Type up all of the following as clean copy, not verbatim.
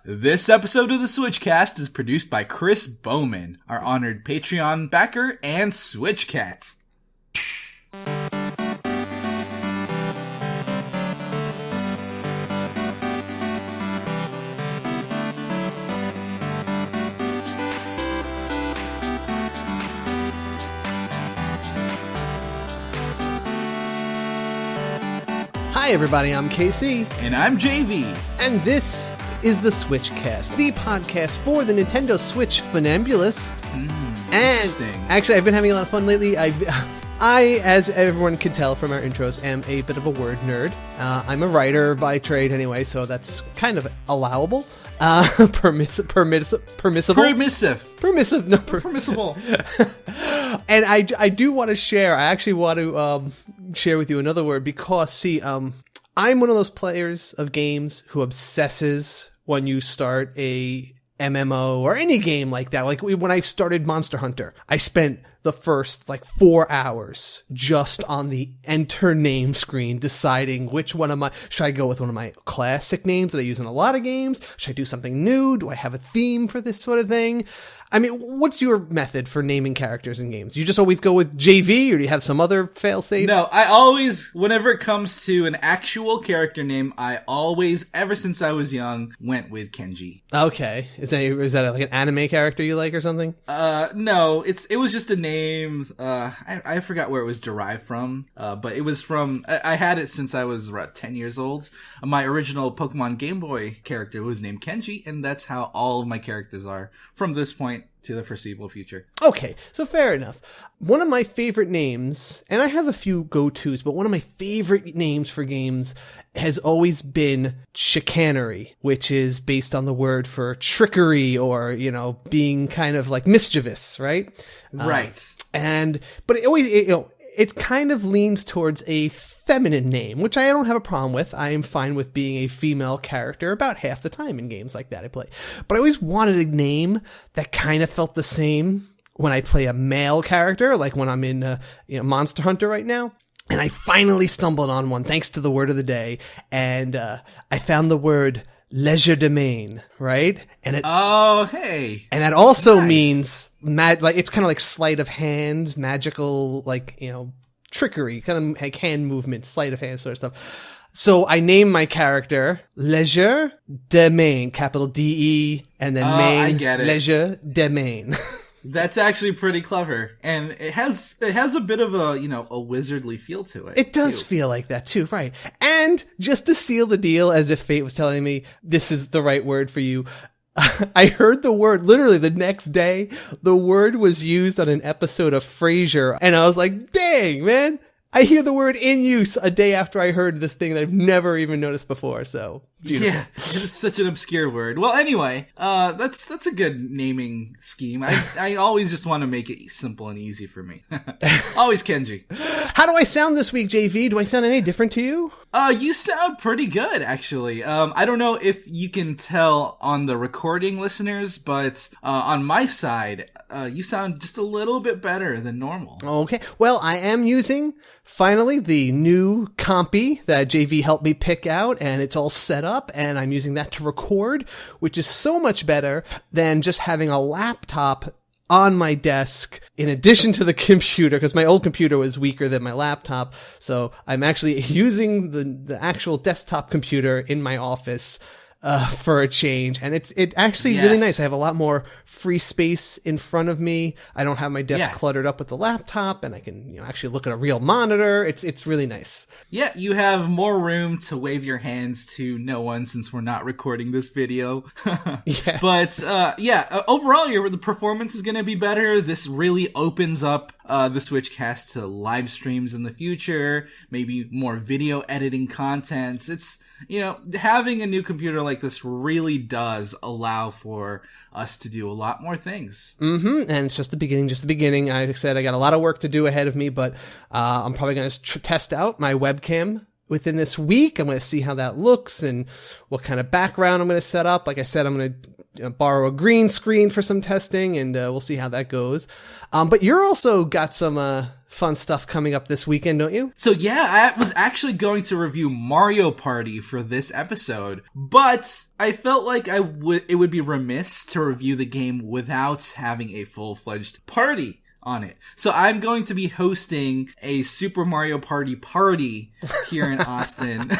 This episode of the SwitchCast is produced by Chris Bowman, our honored Patreon backer and SwitchCat. Hi everybody, I'm KC. And I'm JV. And this is the SwitchCast, the podcast for the Nintendo Switch funambulist. And actually, I've been having a lot of fun lately. I, as everyone can tell from our intros, am a bit of a word nerd. I'm a writer by trade anyway, so that's kind of allowable. Permissible. And I do want to share. I actually want to share with you another word because, see, I'm one of those players of games who obsesses when you start a MMO or any game like that. Like when I started Monster Hunter, I spent the first 4 hours just on the enter name screen deciding which one of my, should I go with one of my classic names that I use in a lot of games? Should I do something new? Do I have a theme for this sort of thing? I mean, what's your method for naming characters in games? Do you just always go with JV, or do you have some other fail-safe? No, I always, whenever it comes to an actual character name, I always, ever since I was young, went with Kenji. Okay. Is that like an anime character you like or something? No, it was just a name. I forgot where it was derived from, but it was from, I had it since I was about 10 years old. My original Pokemon Game Boy character was named Kenji, and that's how all of my characters are from this point to the foreseeable future. Okay, so fair enough. One of my favorite names, and I have a few go-tos, but one of my favorite names for games has always been chicanery, which is based on the word for trickery or, being kind of like mischievous, right? Right. But it always, it kind of leans towards a feminine name, which I don't have a problem with. I am fine with being a female character about half the time in games like that I play. But I always wanted a name that kind of felt the same when I play a male character, like when I'm in Monster Hunter right now. And I finally stumbled on one thanks to the word of the day, and I found the word legerdemain, right? And hey. And that also means it's kind of like sleight of hand, magical, trickery, kind of like hand movement, sleight of hand sort of stuff. So I named my character Legerdemain, capital D-E, and then main. I get it. Legerdemain. That's actually pretty clever, and it has a bit of a wizardly feel to it. It does feel like that too, right? And just to seal the deal, as if fate was telling me this is the right word for you, I heard the word literally the next day. The word was used on an episode of Frasier, and I was like, "Dang, man! I hear the word in use a day after I heard this thing that I've never even noticed before." So beautiful. Yeah, it's such an obscure word. Well, anyway, that's a good naming scheme. I always just want to make it simple and easy for me. Always Kenji. How do I sound this week, JV? Do I sound any different to you? You sound pretty good, actually. I don't know if you can tell on the recording, listeners, but on my side, you sound just a little bit better than normal. Okay. Well, I am using, finally, the new compy that JV helped me pick out, and it's all set up, and I'm using that to record, which is so much better than just having a laptop on my desk in addition to the computer, because my old computer was weaker than my laptop. So I'm actually using the actual desktop computer in my office for a change, and it's actually really nice. I have a lot more free space in front of me. I don't have my desk cluttered up with the laptop, and I can actually look at a real monitor. It's really nice. Yeah, you have more room to wave your hands to no one since we're not recording this video. Yeah. But overall, the performance is going to be better. This really opens up the SwitchCast to live streams in the future, maybe more video editing content. It's having a new computer like this really does allow for us to do a lot more things. And it's just the beginning. I said I got a lot of work to do ahead of me, but I'm probably going to test out my webcam within this week. I'm going to see how that looks and what kind of background I'm going to set up. Like I said, I'm going to borrow a green screen for some testing, and we'll see how that goes. But you're also got some fun stuff coming up this weekend, don't you? So yeah, I was actually going to review Mario Party for this episode, but I felt like it would be remiss to review the game without having a full-fledged party on it. So I'm going to be hosting a Super Mario party here in Austin with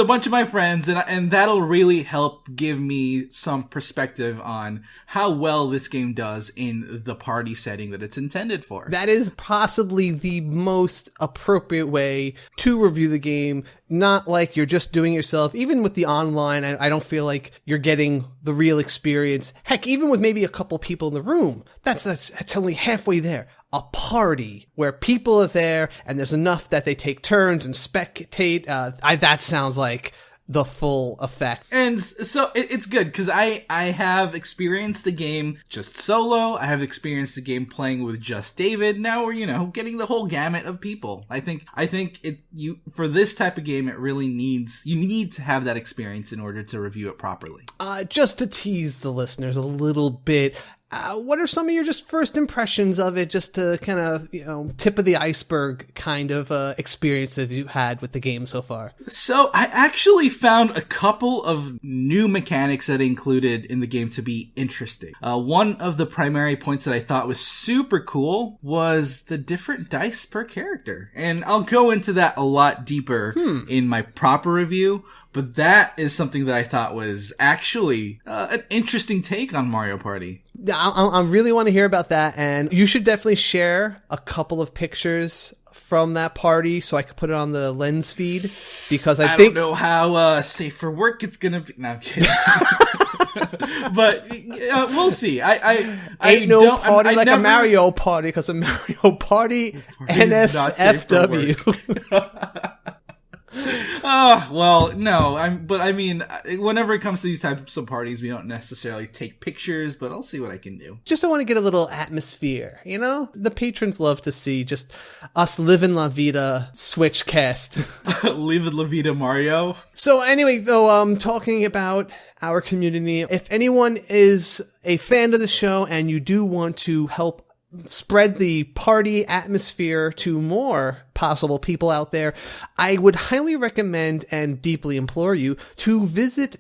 a bunch of my friends, and that'll really help give me some perspective on how well this game does in the party setting that it's intended for. That is possibly the most appropriate way to review the game. Not like you're just doing it yourself. Even with the online, I don't feel like you're getting the real experience. Heck, even with maybe a couple people in the room, that's only halfway there. A party where people are there and there's enough that they take turns and spectate. That sounds like the full effect. And so it's good because I have experienced the game just solo. I have experienced the game playing with just David. Now we're, getting the whole gamut of people. I think for this type of game, you need to have that experience in order to review it properly. Just to tease the listeners a little bit, what are some of your just first impressions of it, just to kind of, tip of the iceberg kind of experiences you had with the game so far? So I actually found a couple of new mechanics that I included in the game to be interesting. One of the primary points that I thought was super cool was the different dice per character. And I'll go into that a lot deeper in my proper review. But that is something that I thought was actually an interesting take on Mario Party. I really want to hear about that, and you should definitely share a couple of pictures from that party so I could put it on the Lens feed, because I think... don't know how safe for work it's going to be. No, I'm kidding. But we'll see. Ain't no party like a Mario Party, because a Mario Party NSFW. Oh, well, no, whenever it comes to these types of parties, we don't necessarily take pictures, but I'll see what I can do. Just I want to get a little atmosphere, The patrons love to see just us living La Vida SwitchCast. Living La Vida Mario. So anyway, though, talking about our community, if anyone is a fan of the show and you do want to help spread the party atmosphere to more possible people out there, I would highly recommend and deeply implore you to visit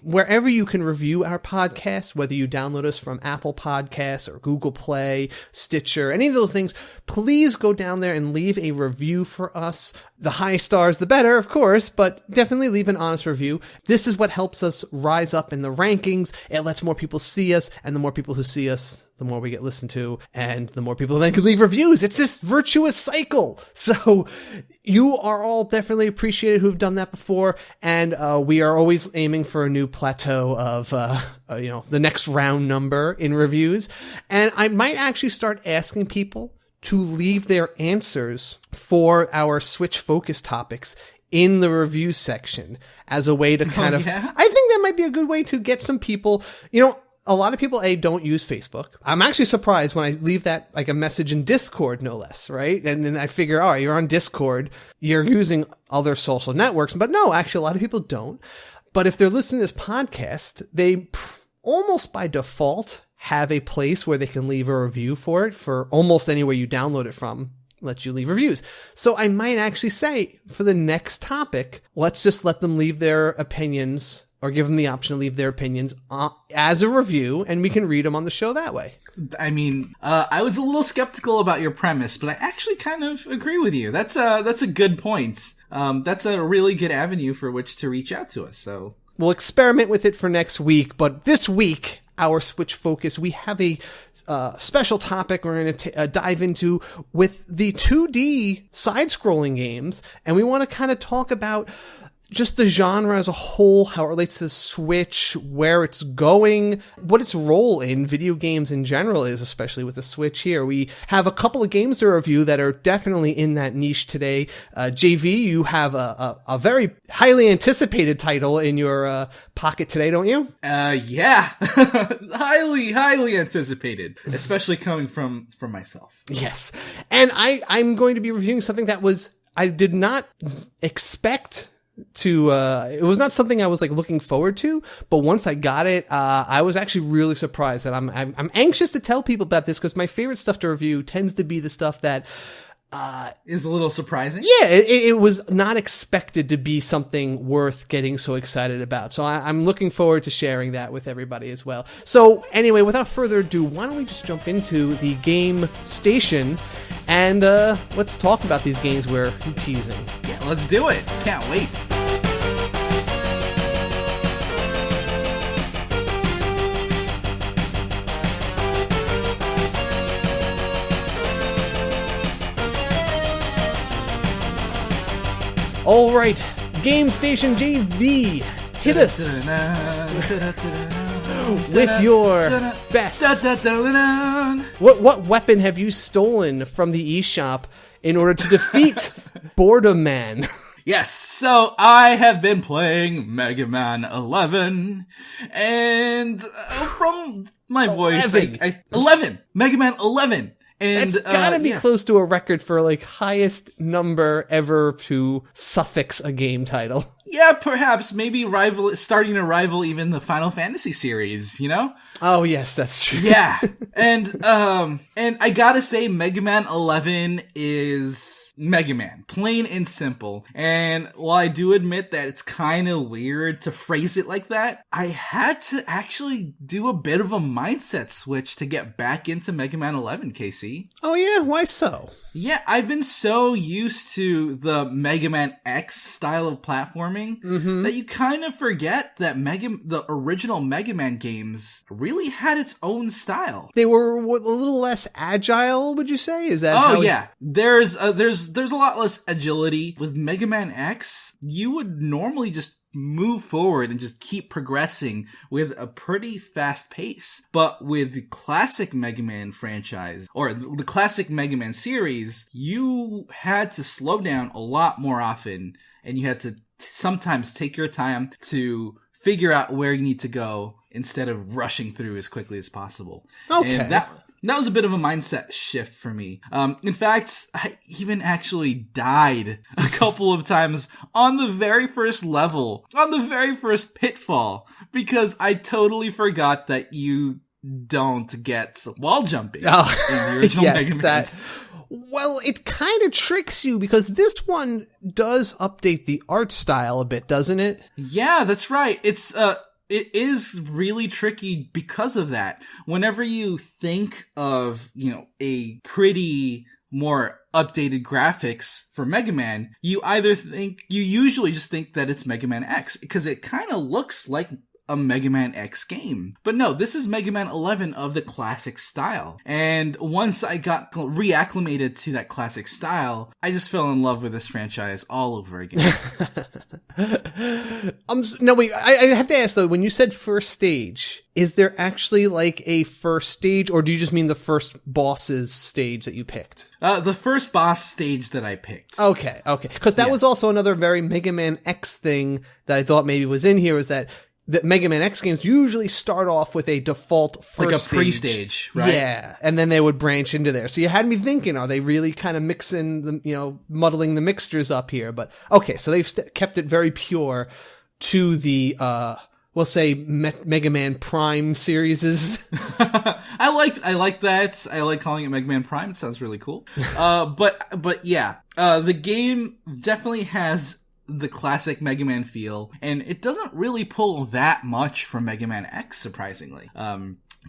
wherever you can review our podcast, whether you download us from Apple Podcasts or Google Play, Stitcher, any of those things. Please go down there and leave a review for us. The high stars, the better, of course, but definitely leave an honest review. This is what helps us rise up in the rankings. It lets more people see us, and the more people who see us, the more we get listened to, and the more people then can leave reviews. It's this virtuous cycle. So you are all definitely appreciated who've done that before, and we are always aiming for a new plateau of, the next round number in reviews. And I might actually start asking people to leave their answers for our Switch focus topics in the review section as a way to kind of... Yeah? I think that might be a good way to get some people, a lot of people, don't use Facebook. I'm actually surprised when I leave that, like a message in Discord, no less, right? And then I figure, all right, you're on Discord, you're using other social networks. But no, actually, a lot of people don't. But if they're listening to this podcast, they almost by default have a place where they can leave a review for it, for almost anywhere you download it from. Lets you leave reviews. So I might actually say, for the next topic, let's just let them leave their opinions, or give them the option to leave their opinions as a review, and we can read them on the show that way. I was a little skeptical about your premise, but I actually kind of agree with you. That's a good point. That's a really good avenue for which to reach out to us. So we'll experiment with it for next week, but this week, our Switch focus, we have a special topic we're going to dive into with the 2D side-scrolling games, and we want to kind of talk about just the genre as a whole, how it relates to Switch, where it's going, what its role in video games in general is, especially with the Switch here. We have a couple of games to review that are definitely in that niche today. JV, you have a very highly anticipated title in your pocket today, don't you? Yeah. highly anticipated, especially coming from myself. Yes. And I'm going to be reviewing something that I did not expect it was not something I was like looking forward to, but once I got it, I was actually really surprised, and I'm anxious to tell people about this because my favorite stuff to review tends to be the stuff that is a little surprising. Yeah, it was not expected to be something worth getting so excited about. So I'm looking forward to sharing that with everybody as well. So anyway, without further ado, why don't we just jump into the game station and let's talk about these games we're teasing. Yeah, let's do it. Can't wait. All right, Game Station JV, hit us with your best. What weapon have you stolen from the eShop in order to defeat Boredom Man? Yes, so I have been playing MegaMan 11, and from my voice, 11, MegaMan 11. And that's gotta be close to a record for like highest number ever to suffix a game title. Yeah, perhaps maybe starting to rival even the Final Fantasy series, you know? Oh yes, that's true. Yeah. And I gotta say Mega Man 11 is Mega Man, plain and simple. And while I do admit that it's kind of weird to phrase it like that, I had to actually do a bit of a mindset switch to get back into Mega Man 11, KC. Oh yeah? Why so? Yeah, I've been so used to the Mega Man X style of platforming that you kind of forget that the original Mega Man games really had its own style. They were a little less agile, would you say? Is that? Oh yeah, there's a lot less agility with Mega Man X. You would normally just move forward and just keep progressing with a pretty fast pace. But with the classic Mega Man franchise, or the classic Mega Man series, you had to slow down a lot more often, and you had to sometimes take your time to figure out where you need to go instead of rushing through as quickly as possible. Okay. And that was a bit of a mindset shift for me. In fact, I even actually died a couple of times on the very first level, on the very first pitfall, because I totally forgot that you don't get wall jumping in the original Mega Man. Well, it kind of tricks you because this one does update the art style a bit, doesn't it? Yeah, that's right. It is really tricky because of that. Whenever you think of, a pretty more updated graphics for Mega Man, you usually just think that it's Mega Man X because it kind of looks like a Mega Man X game. But no, this is Mega Man 11 of the classic style. And once I got reacclimated to that classic style, I just fell in love with this franchise all over again. No, wait, I have to ask though, when you said first stage, is there actually like a first stage, or do you just mean the first boss's stage that you picked? The first boss stage that I picked. Okay. Because that was also another very Mega Man X thing that I thought maybe was in here, is that Mega Man X games usually start off with a default first like a pre-stage, right? Yeah, and then they would branch into there. So you had me thinking, are they really kind of mixing muddling the mixtures up here? But okay, so they've kept it very pure to the, we'll say Mega Man Prime series. I like that. I like calling it Mega Man Prime. It sounds really cool. But yeah, the game definitely has the classic Mega Man feel, and it doesn't really pull that much from Mega Man X, surprisingly.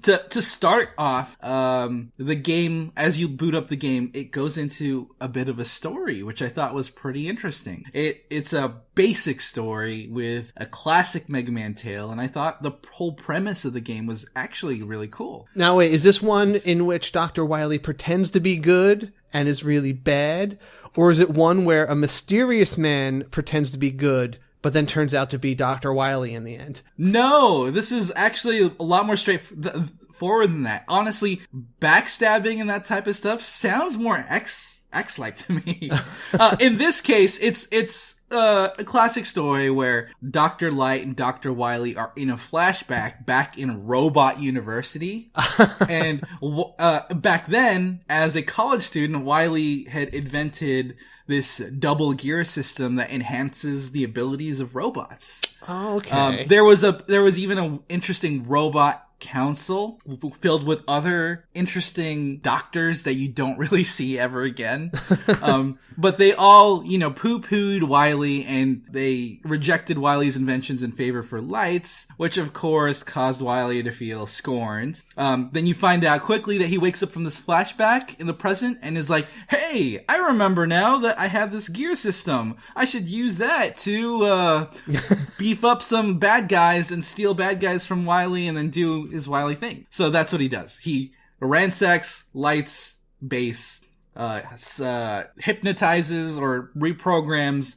To start off, the game, as you boot up the game, it goes into a bit of a story, which I thought was pretty interesting. It's a basic story with a classic Mega Man tale, and I thought the whole premise of the game was actually really cool. Now wait, is this one in which Dr. Wily pretends to be good and is really bad? Or is it one where a mysterious man pretends to be good, but then turns out to be Dr. Wily in the end? No, this is actually a lot more straightforward than that. Honestly, backstabbing and that type of stuff sounds more X-like to me. In this case, it's a classic story where Dr. Light and Dr. Wily are in a flashback back in Robot University. And back then, as a college student, Wily had invented this double gear system that enhances the abilities of robots. Oh, okay. There was even an interesting robot council filled with other interesting doctors that you don't really see ever again. But they all, poo-pooed Wily, and they rejected Wily's inventions in favor for Light's, which of course caused Wily to feel scorned. Then you find out quickly that he wakes up from this flashback in the present and is like, hey, I remember now that I have this gear system. I should use that to beef up some bad guys and steal bad guys from Wily and then do his Wily thing. So that's what he does. He ransacks Light's base, hypnotizes or reprograms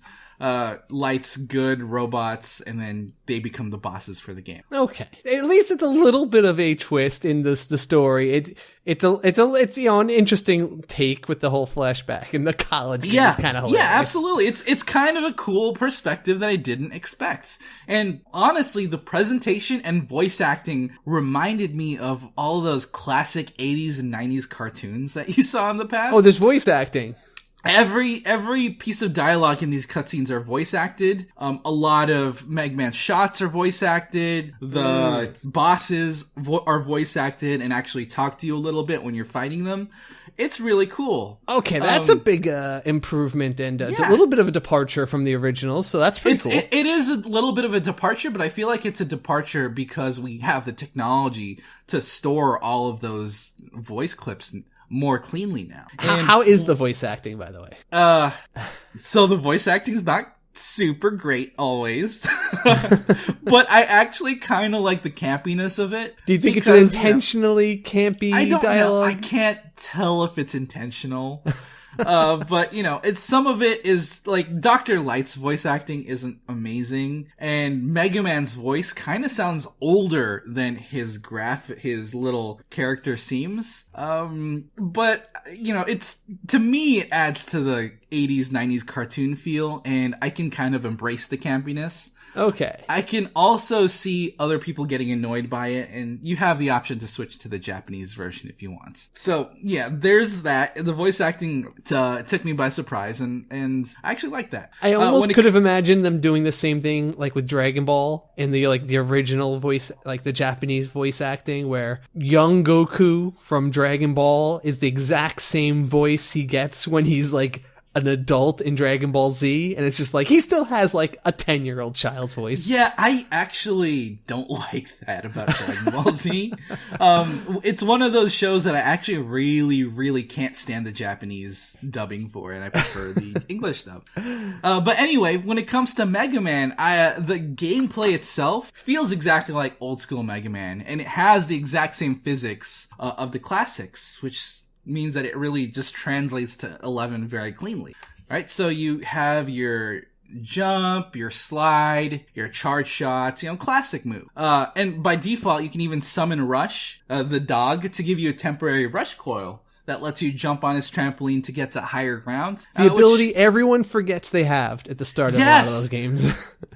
Light's good robots, and then they become the bosses for the game. Okay, at least it's a little bit of a twist in the story. It's an interesting take with the whole flashback and the college game is kind of hilarious. Yeah, absolutely. It's kind of a cool perspective that I didn't expect. And honestly, the presentation and voice acting reminded me of all those classic 80s and 90s cartoons that you saw in the past. Oh, there's voice acting. Every piece of dialogue in these cutscenes are voice acted. A lot of MegaMan shots are voice acted. The bosses are voice acted and actually talk to you a little bit when you're fighting them. It's really cool. Okay, that's a big improvement and a little bit of a departure from the original, so that's pretty cool. It is a little bit of a departure, but I feel like it's a departure because we have the technology to store all of those voice clips more cleanly now. How is the voice acting, by the way? So the voice acting is not super great always, but I actually kind of like the campiness of it. Do you think it's an intentionally campy dialogue? Know. I can't tell if it's intentional. But it's some of it is like Dr. Light's voice acting isn't amazing, and MegaMan's voice kind of sounds older than his little character seems. But it's, to me, it adds to the 80s, 90s cartoon feel, and I can kind of embrace the campiness. Okay. I can also see other people getting annoyed by it, and you have the option to switch to the Japanese version if you want. So, yeah, there's that. The voice acting took me by surprise, and I actually like that. I almost could have imagined them doing the same thing, like with Dragon Ball, in the original voice, like the Japanese voice acting, where young Goku from Dragon Ball is the exact same voice he gets when he's like an adult in Dragon Ball Z, and it's just like he still has like a 10-year-old child's voice. Yeah, I actually don't like that about Dragon Ball Z. It's one of those shows that I actually really, really can't stand the Japanese dubbing for, and I prefer the English dub. But anyway, when it comes to Mega Man, the gameplay itself feels exactly like old school Mega Man, and it has the exact same physics of the classics, which means that it really just translates to 11 very cleanly, right? So you have your jump, your slide, your charge shots, classic move. And by default, you can even summon Rush, the dog, to give you a temporary rush coil that lets you jump on his trampoline to get to higher ground. The ability everyone forgets they have at the start of a lot of those games.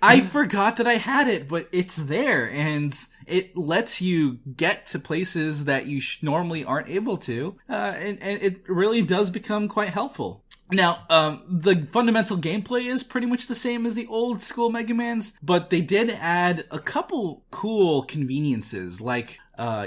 I forgot that I had it, but it's there, and it lets you get to places that you normally aren't able to, and it really does become quite helpful. Now, the fundamental gameplay is pretty much the same as the old school Mega Mans, but they did add a couple cool conveniences, like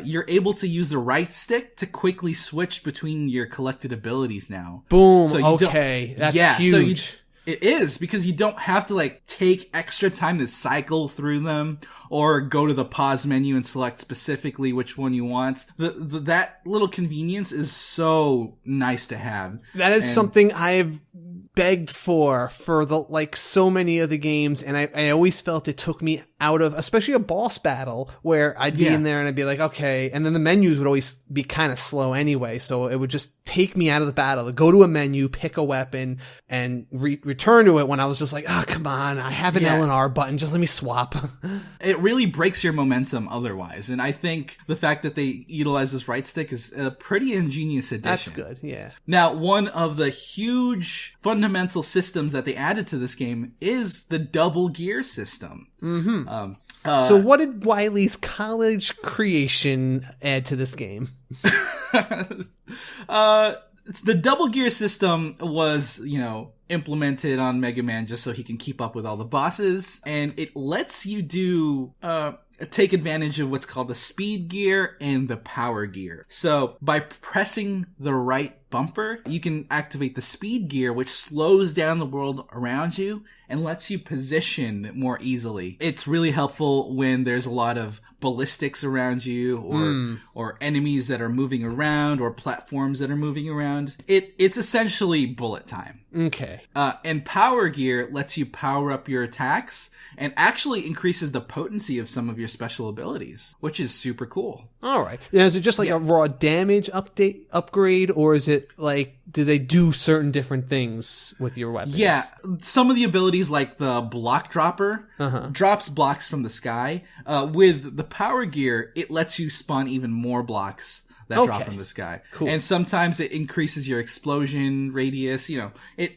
you're able to use the right stick to quickly switch between your collected abilities now. Boom, so okay, that's huge. So it is, because you don't have to take extra time to cycle through them or go to the pause menu and select specifically which one you want. That little convenience is so nice to have. That is something I've begged for so many of the games, and I always felt it took me out of, especially a boss battle, where I'd be in there and I'd be like, okay, and then the menus would always be kind of slow anyway, so it would just take me out of the battle. Go to a menu, pick a weapon, and return to it when I was just like, oh, come on, I have an L and R button, just let me swap. It really breaks your momentum otherwise, and I think the fact that they utilize this right stick is a pretty ingenious addition. That's good, yeah. Now, one of the huge fundamental fundamental systems that they added to this game is the double gear system. Mm-hmm. So what did Wily's college creation add to this game? The double gear system was, implemented on Mega Man just so he can keep up with all the bosses, and it lets you take advantage of what's called the speed gear and the power gear. So by pressing the right bumper, you can activate the speed gear, which slows down the world around you and lets you position more easily. It's really helpful when there's a lot of ballistics around you, or enemies that are moving around, or platforms that are moving around. It's essentially bullet time. Okay. And power gear lets you power up your attacks and actually increases the potency of some of your special abilities, which is super cool. All right. Now, is it just like a raw damage upgrade, or is it like, do they do certain different things with your weapons? Yeah, some of the abilities, like the block dropper, drops blocks from the sky. With the power gear, it lets you spawn even more blocks that drop from the sky. Cool. And sometimes it increases your explosion radius. It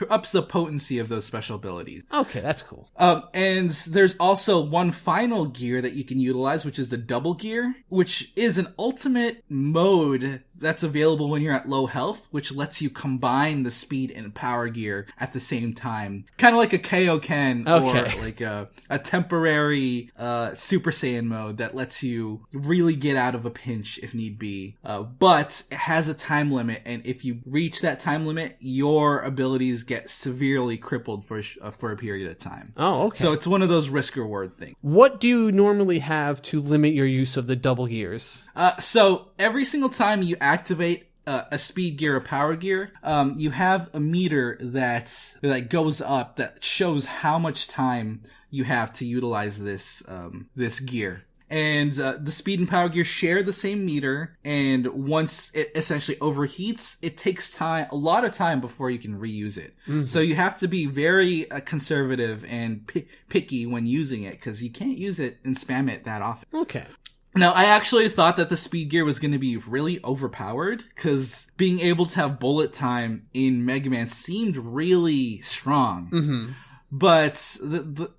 ups the potency of those special abilities. Okay, that's cool. And there's also one final gear that you can utilize, which is the double gear, which is an ultimate mode that's available when you're at low health, which lets you combine the speed and power gear at the same time. Kind of like a Kaioken or like a temporary Super Saiyan mode that lets you really get out of a pinch if need be. But it has a time limit, and if you reach that time limit, your abilities get severely crippled for a period of time. Oh, okay. So it's one of those risk-reward things. What do you normally have to limit your use of the double gears? So every single time you activate a speed gear or power gear, you have a meter that goes up that shows how much time you have to utilize this gear. And the speed and power gear share the same meter, and once it essentially overheats, it takes a lot of time before you can reuse it. Mm-hmm. So you have to be very conservative and picky when using it, because you can't use it and spam it that often. Okay. Now, I actually thought that the speed gear was going to be really overpowered, because being able to have bullet time in Mega Man seemed really strong. Mm-hmm. But the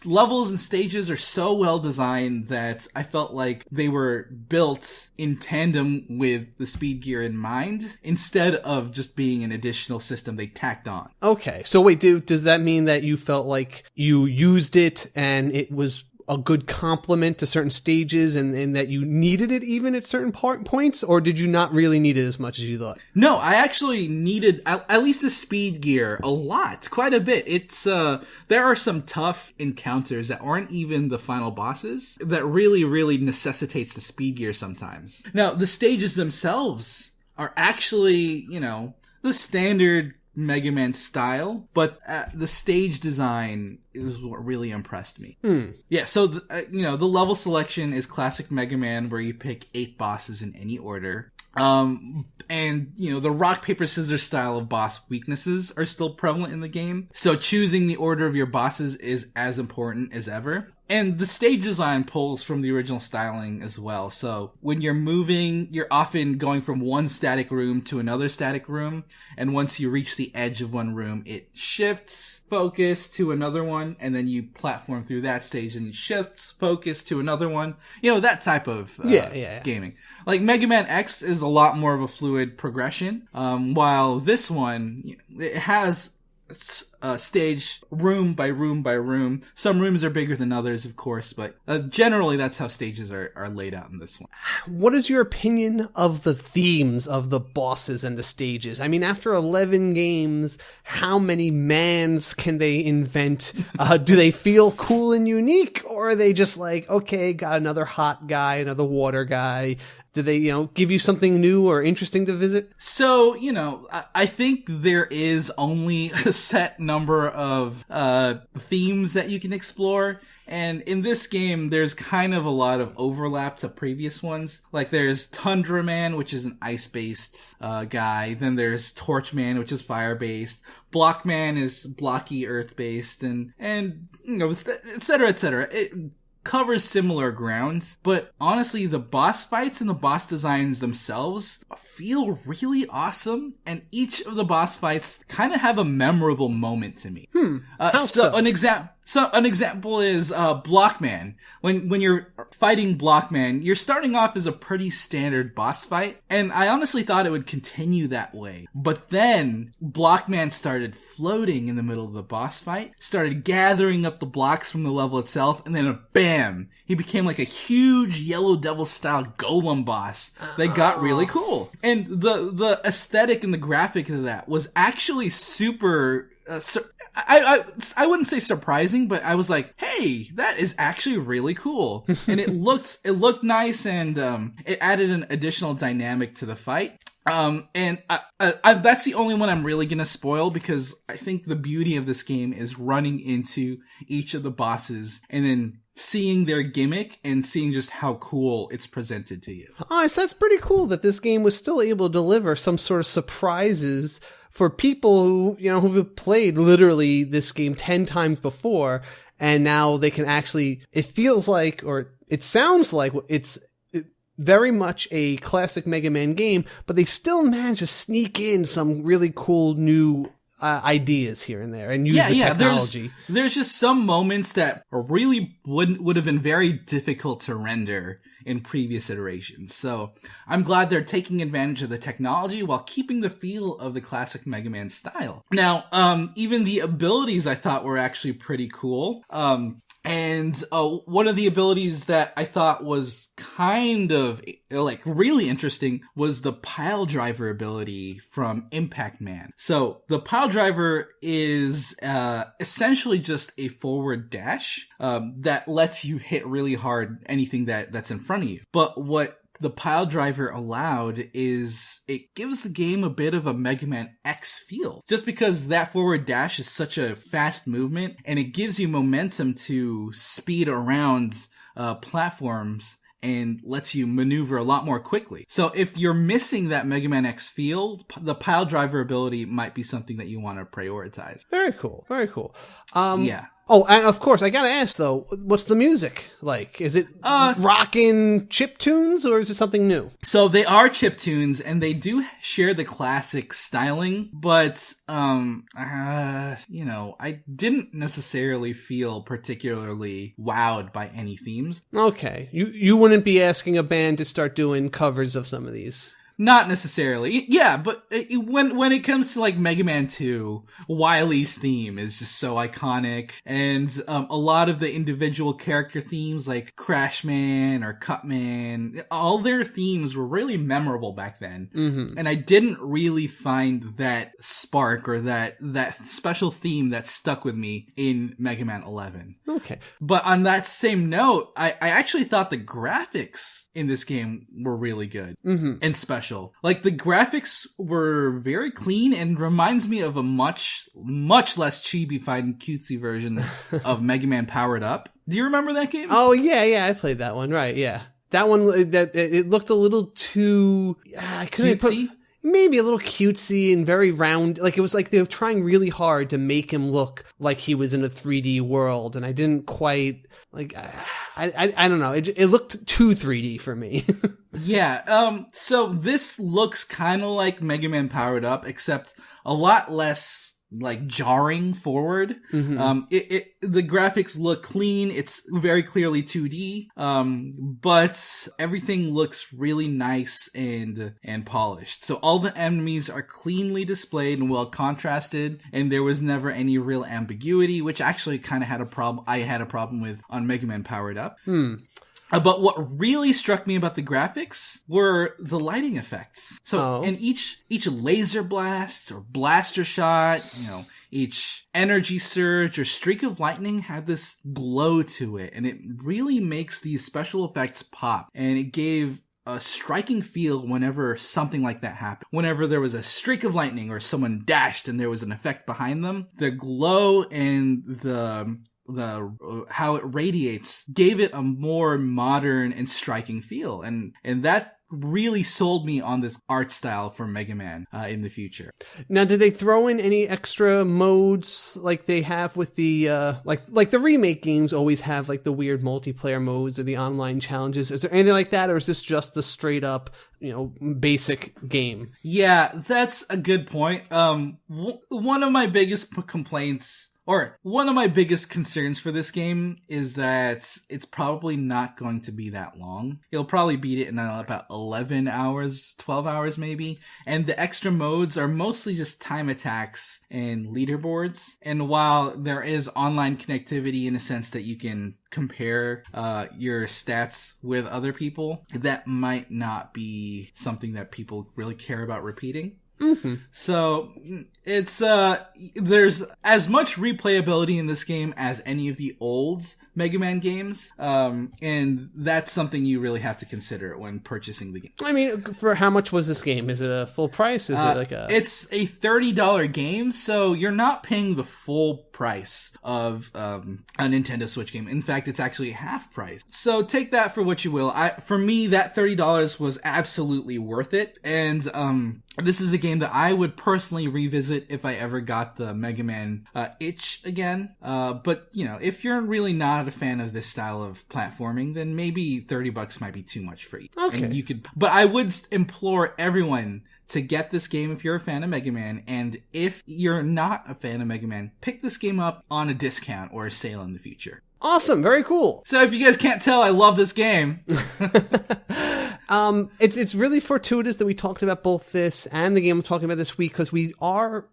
levels and stages are so well designed that I felt like they were built in tandem with the speed gear in mind, instead of just being an additional system they tacked on. Okay, so wait, does that mean that you felt like you used it and it was a good complement to certain stages, and that you needed it even at certain points, or did you not really need it as much as you thought? No, I actually needed at least the speed gear a lot, quite a bit. It's there are some tough encounters that aren't even the final bosses that really necessitates the speed gear sometimes. Now, the stages themselves are actually, the standard Mega Man style, but the stage design is what really impressed me. Yeah, so the level selection is classic Mega Man, where you pick 8 bosses in any order. And the rock, paper, scissors style of boss weaknesses are still prevalent in the game, so choosing the order of your bosses is as important as ever. And the stage design pulls from the original styling as well. So when you're moving, you're often going from one static room to another static room. And once you reach the edge of one room, it shifts focus to another one. And then you platform through that stage and it shifts focus to another one. That type of gaming. Like Mega Man X is a lot more of a fluid progression. While this one, it has stage room by room by room. Some rooms are bigger than others, of course, but generally that's how stages are laid out in this one. What is your opinion of the themes of the bosses and the stages? I mean, after 11 games, how many mans can they invent? Do they feel cool and unique, or are they just like, okay, got another hot guy, another water guy? Do they, give you something new or interesting to visit? So, I think there is only a set number of themes that you can explore. And in this game, there's kind of a lot of overlap to previous ones. Like there's Tundra Man, which is an ice-based guy. Then there's Torch Man, which is fire-based. Block Man is blocky earth-based. And et cetera, et cetera. covers similar grounds, but honestly, the boss fights and the boss designs themselves feel really awesome, and each of the boss fights kind of have a memorable moment to me. So? An example is Blockman. When you're fighting Blockman, you're starting off as a pretty standard boss fight, and I honestly thought it would continue that way. But then Blockman started floating in the middle of the boss fight, started gathering up the blocks from the level itself, and then bam! He became like a huge Yellow Devil style golem boss that got really cool. And the aesthetic and the graphic of that was actually super... I wouldn't say surprising, but I was like, hey, that is actually really cool. And it looked nice, and it added an additional dynamic to the fight. And that's the only one I'm really gonna spoil, because I think the beauty of this game is running into each of the bosses and then seeing their gimmick and seeing just how cool it's presented to you. Oh, so that's pretty cool that this game was still able to deliver some sort of surprises for people who, who have played literally this game 10 times before, and now they can actually, it feels like, or it sounds like it's very much a classic Mega Man game, but they still manage to sneak in some really cool new ideas here and there and use the technology. There's just some moments that really would have been very difficult to render in previous iterations. So I'm glad they're taking advantage of the technology while keeping the feel of the classic Mega Man style. Now, even the abilities I thought were actually pretty cool. And one of the abilities that I thought was kind of like really interesting was the pile driver ability from Impact Man. So the pile driver is essentially just a forward dash that lets you hit really hard anything that's in front of you. But what the pile driver allowed is it gives the game a bit of a Mega Man X feel. Just because that forward dash is such a fast movement, and it gives you momentum to speed around platforms and lets you maneuver a lot more quickly. So if you're missing that Mega Man X feel, the pile driver ability might be something that you want to prioritize. Very cool. Very cool. Yeah. Oh, and of course, I gotta ask though, what's the music like? Is it rockin' chip tunes, or is it something new? So they are chip tunes, and they do share the classic styling, but I didn't necessarily feel particularly wowed by any themes. Okay, you wouldn't be asking a band to start doing covers of some of these. Not necessarily. Yeah, but when it comes to like Mega Man 2, Wily's theme is just so iconic, and a lot of the individual character themes like Crashman or Cutman, all their themes were really memorable back then. Mm-hmm. And I didn't really find that spark or that special theme that stuck with me in Mega Man 11. Okay. But on that same note, I actually thought the graphics in this game were really good and special. Like, the graphics were very clean and reminds me of a much, much less chibi-fied and cutesy version of Mega Man Powered Up. Do you remember that game? Oh, yeah, I played that one, right, yeah. That one, it looked a little too... I couldn't cutesy? Maybe a little cutesy and very round. Like, it was like they were trying really hard to make him look like he was in a 3D world, and I didn't quite... Like, I don't know. It looked too 3D for me. Yeah. So this looks kind of like Mega Man Powered Up, except a lot less like jarring forward. Mm-hmm. The graphics look clean. It's very clearly 2D. But everything looks really nice and polished. So all the enemies are cleanly displayed and well contrasted, and there was never any real ambiguity, which actually kind of had a problem. I had a problem with on Mega Man Powered Up. But what really struck me about the graphics were the lighting effects. So, and each laser blast or blaster shot, each energy surge or streak of lightning had this glow to it, and it really makes these special effects pop. And it gave a striking feel whenever something like that happened. Whenever there was a streak of lightning or someone dashed and there was an effect behind them, the glow and the how it radiates gave it a more modern and striking feel, and that really sold me on this art style for Mega Man in the future. Now, did they throw in any extra modes like they have with the like the remake games always have like the weird multiplayer modes or the online challenges? Is there anything like that, or is this just the straight up, basic game? Yeah, that's a good point. One of my biggest complaints, or one of my biggest concerns for this game, is that it's probably not going to be that long. You'll probably beat it in about 11 hours, 12 hours maybe. And the extra modes are mostly just time attacks and leaderboards. And while there is online connectivity in a sense that you can compare your stats with other people, that might not be something that people really care about repeating. Mm-hmm. So it's there's as much replayability in this game as any of the old Mega Man games, and that's something you really have to consider when purchasing the game. I mean, for how much was this game? Is it a full price? Is it like a? It's a $30 game, so you're not paying the full price of a Nintendo Switch game. In fact, it's actually half price. So take that for what you will. For me, that $30 was absolutely worth it, and this is a game that I would personally revisit if I ever got the Mega Man itch again. But, if you're really not a fan of this style of platforming, then maybe $30 might be too much for you. Okay. And but I would implore everyone to get this game if you're a fan of Mega Man, and if you're not a fan of Mega Man, pick this game up on a discount or a sale in the future. Awesome, very cool. So if you guys can't tell, I love this game. It's really fortuitous that we talked about both this and the game I'm talking about this week, because we are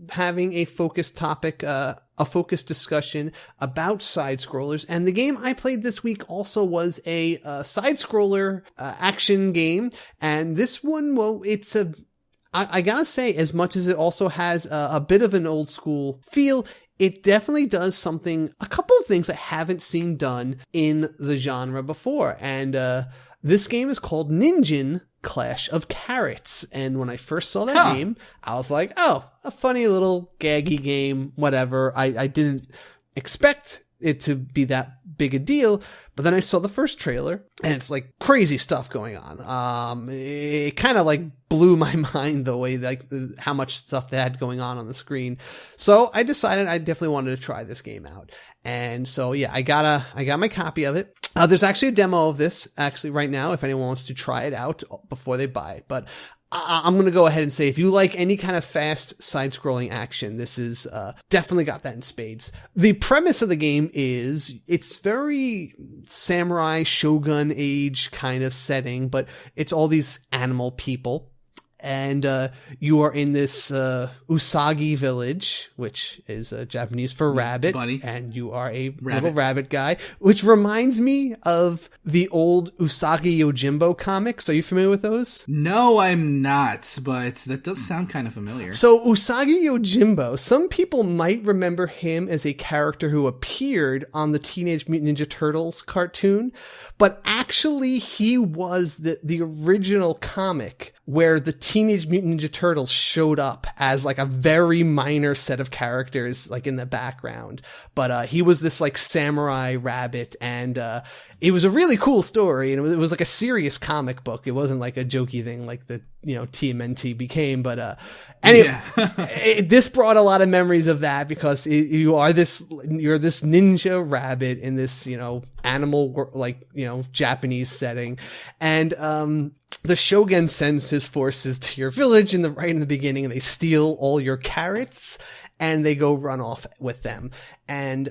having a focused topic, a focused discussion about side-scrollers. And the game I played this week also was a side-scroller action game. And this one, well, I gotta say, as much as it also has a bit of an old school feel, it definitely does a couple of things I haven't seen done in the genre before. And this game is called Ninjin Clash of Carrots. And when I first saw that name, I was like, oh, a funny little gaggy game, whatever. I didn't expect it to be that big a deal, but then I saw the first trailer and it's like crazy stuff going on. It kind of like blew my mind the way, like how much stuff they had going on the screen. So I decided I definitely wanted to try this game out. And so, yeah, I got my copy of it. There's actually a demo of this actually right now if anyone wants to try it out before they buy it. But I'm going to go ahead and say, if you like any kind of fast side-scrolling action, this is definitely got that in spades. The premise of the game is it's very samurai shogun age kind of setting, but it's all these animal people. And you are in this Usagi village, which is Japanese for rabbit. Bunny. And you are a little rabbit guy, which reminds me of the old Usagi Yojimbo comics. Are you familiar with those? No, I'm not, but that does sound kind of familiar. So Usagi Yojimbo, some people might remember him as a character who appeared on the Teenage Mutant Ninja Turtles cartoon, but actually he was the original comic where the Teenage Mutant Ninja Turtles showed up as like a very minor set of characters like in the background. But he was this like samurai rabbit, and it was a really cool story, and it was like a serious comic book. It wasn't like a jokey thing like the TMNT became. But anyway, this brought a lot of memories of that, because you're this ninja rabbit in this animal like Japanese setting, and the shogun sends his forces to your village right in the beginning, and they steal all your carrots and they go run off with them. And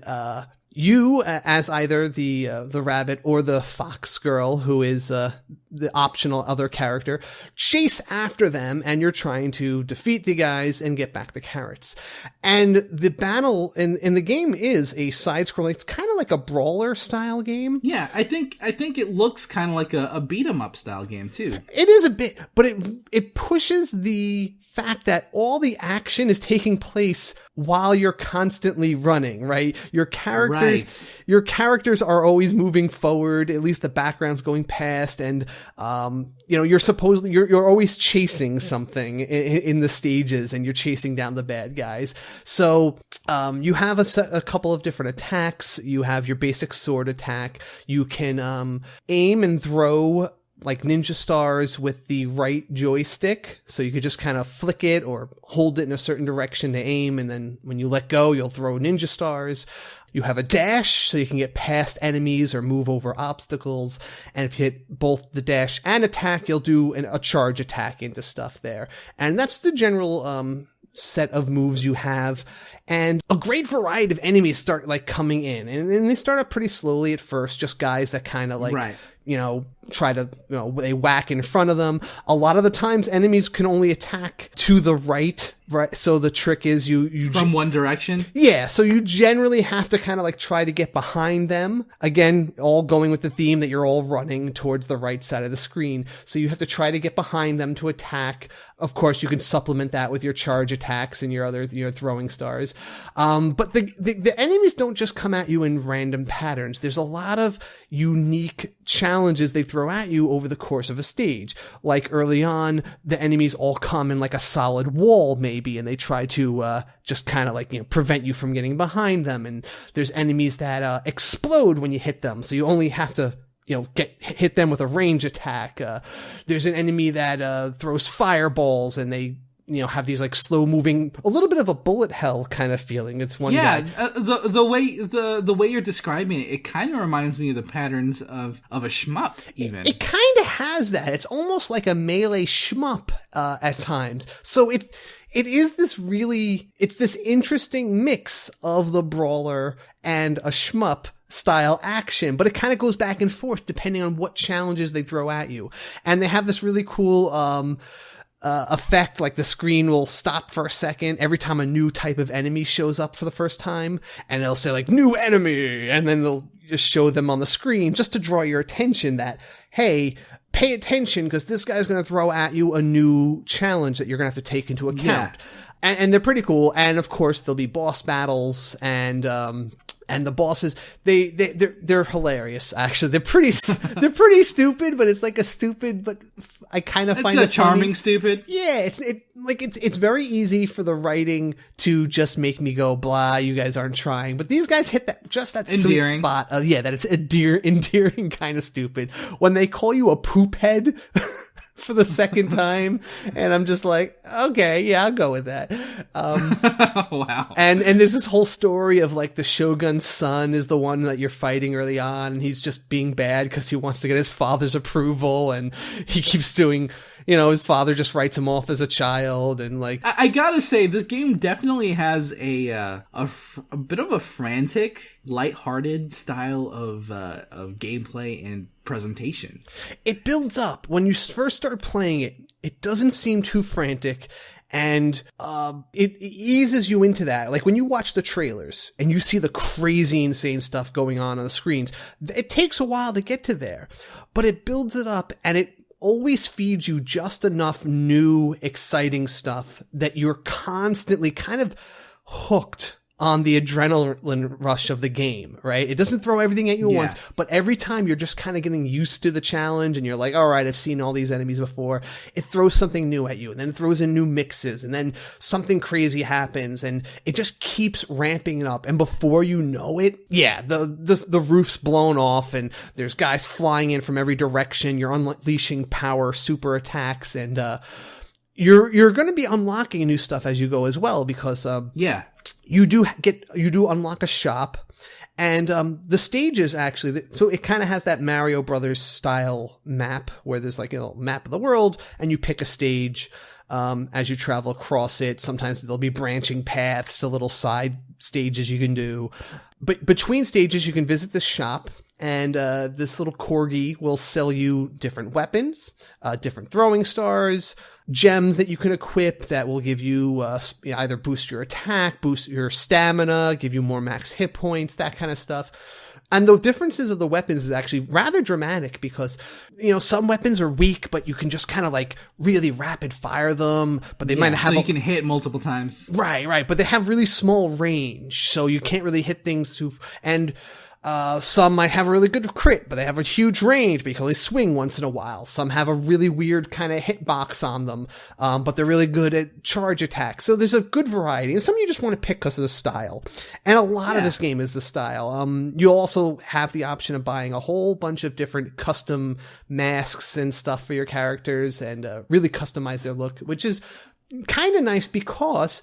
you, as either the rabbit or the fox girl, who is the optional other character, chase after them, and you're trying to defeat the guys and get back the carrots. And the battle in the game is a side-scrolling. It's kind of like a brawler style game. Yeah, I think it looks kind of like a beat 'em up style game too. It is a bit, but it pushes the fact that all the action is taking place while you're constantly running, right? Your characters are always moving forward, at least the background's going past, and you're always chasing something in the stages, and you're chasing down the bad guys. So you have a couple of different attacks. You have your basic sword attack. You can aim and throw like ninja stars with the right joystick. So you could just kind of flick it or hold it in a certain direction to aim. And then when you let go, you'll throw ninja stars. You have a dash so you can get past enemies or move over obstacles. And if you hit both the dash and attack, you'll do a charge attack into stuff there. And that's the general set of moves you have. And a great variety of enemies start like coming in. And they start up pretty slowly at first, just guys that kind of like, right. Try to, they whack in front of them. A lot of the times enemies can only attack to the right. So the trick is you from one direction. Yeah. So you generally have to kind of like try to get behind them. Again, all going with the theme that you're all running towards the right side of the screen. So you have to try to get behind them to attack. Of course, you can supplement that with your charge attacks and your other, throwing stars. But the enemies don't just come at you in random patterns. There's a lot of unique challenges they throw at you over the course of a stage. Like early on, the enemies all come in like a solid wall, maybe, and they try to just kind of like, prevent you from getting behind them. And there's enemies that explode when you hit them, so you only have to hit them with a range attack. There's an enemy that throws fireballs, and they have these like slow moving, a little bit of a bullet hell kind of feeling. It's one guy. The way you're describing it, it kind of reminds me of the patterns of a shmup. Even it kind of has that. It's almost like a melee shmup at times. So it is this it's this interesting mix of the brawler and a shmup style action, but it kind of goes back and forth depending on what challenges they throw at you. And they have this really cool effect, like the screen will stop for a second every time a new type of enemy shows up for the first time, and it'll say like new enemy, and then they'll just show them on the screen just to draw your attention that, hey, pay attention because this guy's going to throw at you a new challenge that you're going to have to take into account. Yeah. And they're pretty cool. And of course there'll be boss battles, and the bosses, they're hilarious. Actually, they're pretty stupid, but it's like a stupid, but I kind of find it charming funny. Stupid. Yeah, it's very easy for the writing to just make me go blah. You guys aren't trying, but these guys hit that sweet spot of that it's endearing kind of stupid. When they call you a poop head for the second time, and I'm just like, okay, yeah, I'll go with that. Wow. And there's this whole story of like the Shogun's son is the one that you're fighting early on, and he's just being bad because he wants to get his father's approval, and he keeps doing, his father just writes him off as a child, and like I gotta say, this game definitely has a bit of a frantic, lighthearted style of gameplay and presentation. It builds up when you first start playing it. It doesn't seem too frantic, and it eases you into that. Like when you watch the trailers and you see the crazy, insane stuff going on the screens, it takes a while to get to there, but it builds it up, and it always feeds you just enough new, exciting stuff that you're constantly kind of hooked on the adrenaline rush of the game, right? It doesn't throw everything at you at once, but every time you're just kind of getting used to the challenge, and you're like, all right, I've seen all these enemies before. It throws something new at you, and then it throws in new mixes, and then something crazy happens, and it just keeps ramping it up. And before you know it, the roof's blown off, and there's guys flying in from every direction. You're unleashing power, super attacks, and you're going to be unlocking new stuff as you go as well, because you do unlock a shop, and the stages actually, so it kind of has that Mario Brothers style map where there's like a map of the world, and you pick a stage as you travel across it. Sometimes there'll be branching paths to little side stages you can do, but between stages you can visit this shop, and this little corgi will sell you different weapons, different throwing stars, gems that you can equip that will give you either boost your attack, boost your stamina, give you more max hit points, that kind of stuff. And the differences of the weapons is actually rather dramatic, because some weapons are weak, but you can just kind of like really rapid fire them, but they might have, so you can hit multiple times. Right, but they have really small range, so you can't really hit things and Some might have a really good crit, but they have a huge range, but you can only swing once in a while. Some have a really weird kind of hitbox on them, but they're really good at charge attacks. So there's a good variety, and some you just want to pick because of the style. And a lot of this game is the style. You also have the option of buying a whole bunch of different custom masks and stuff for your characters, and really customize their look, which is kind of nice because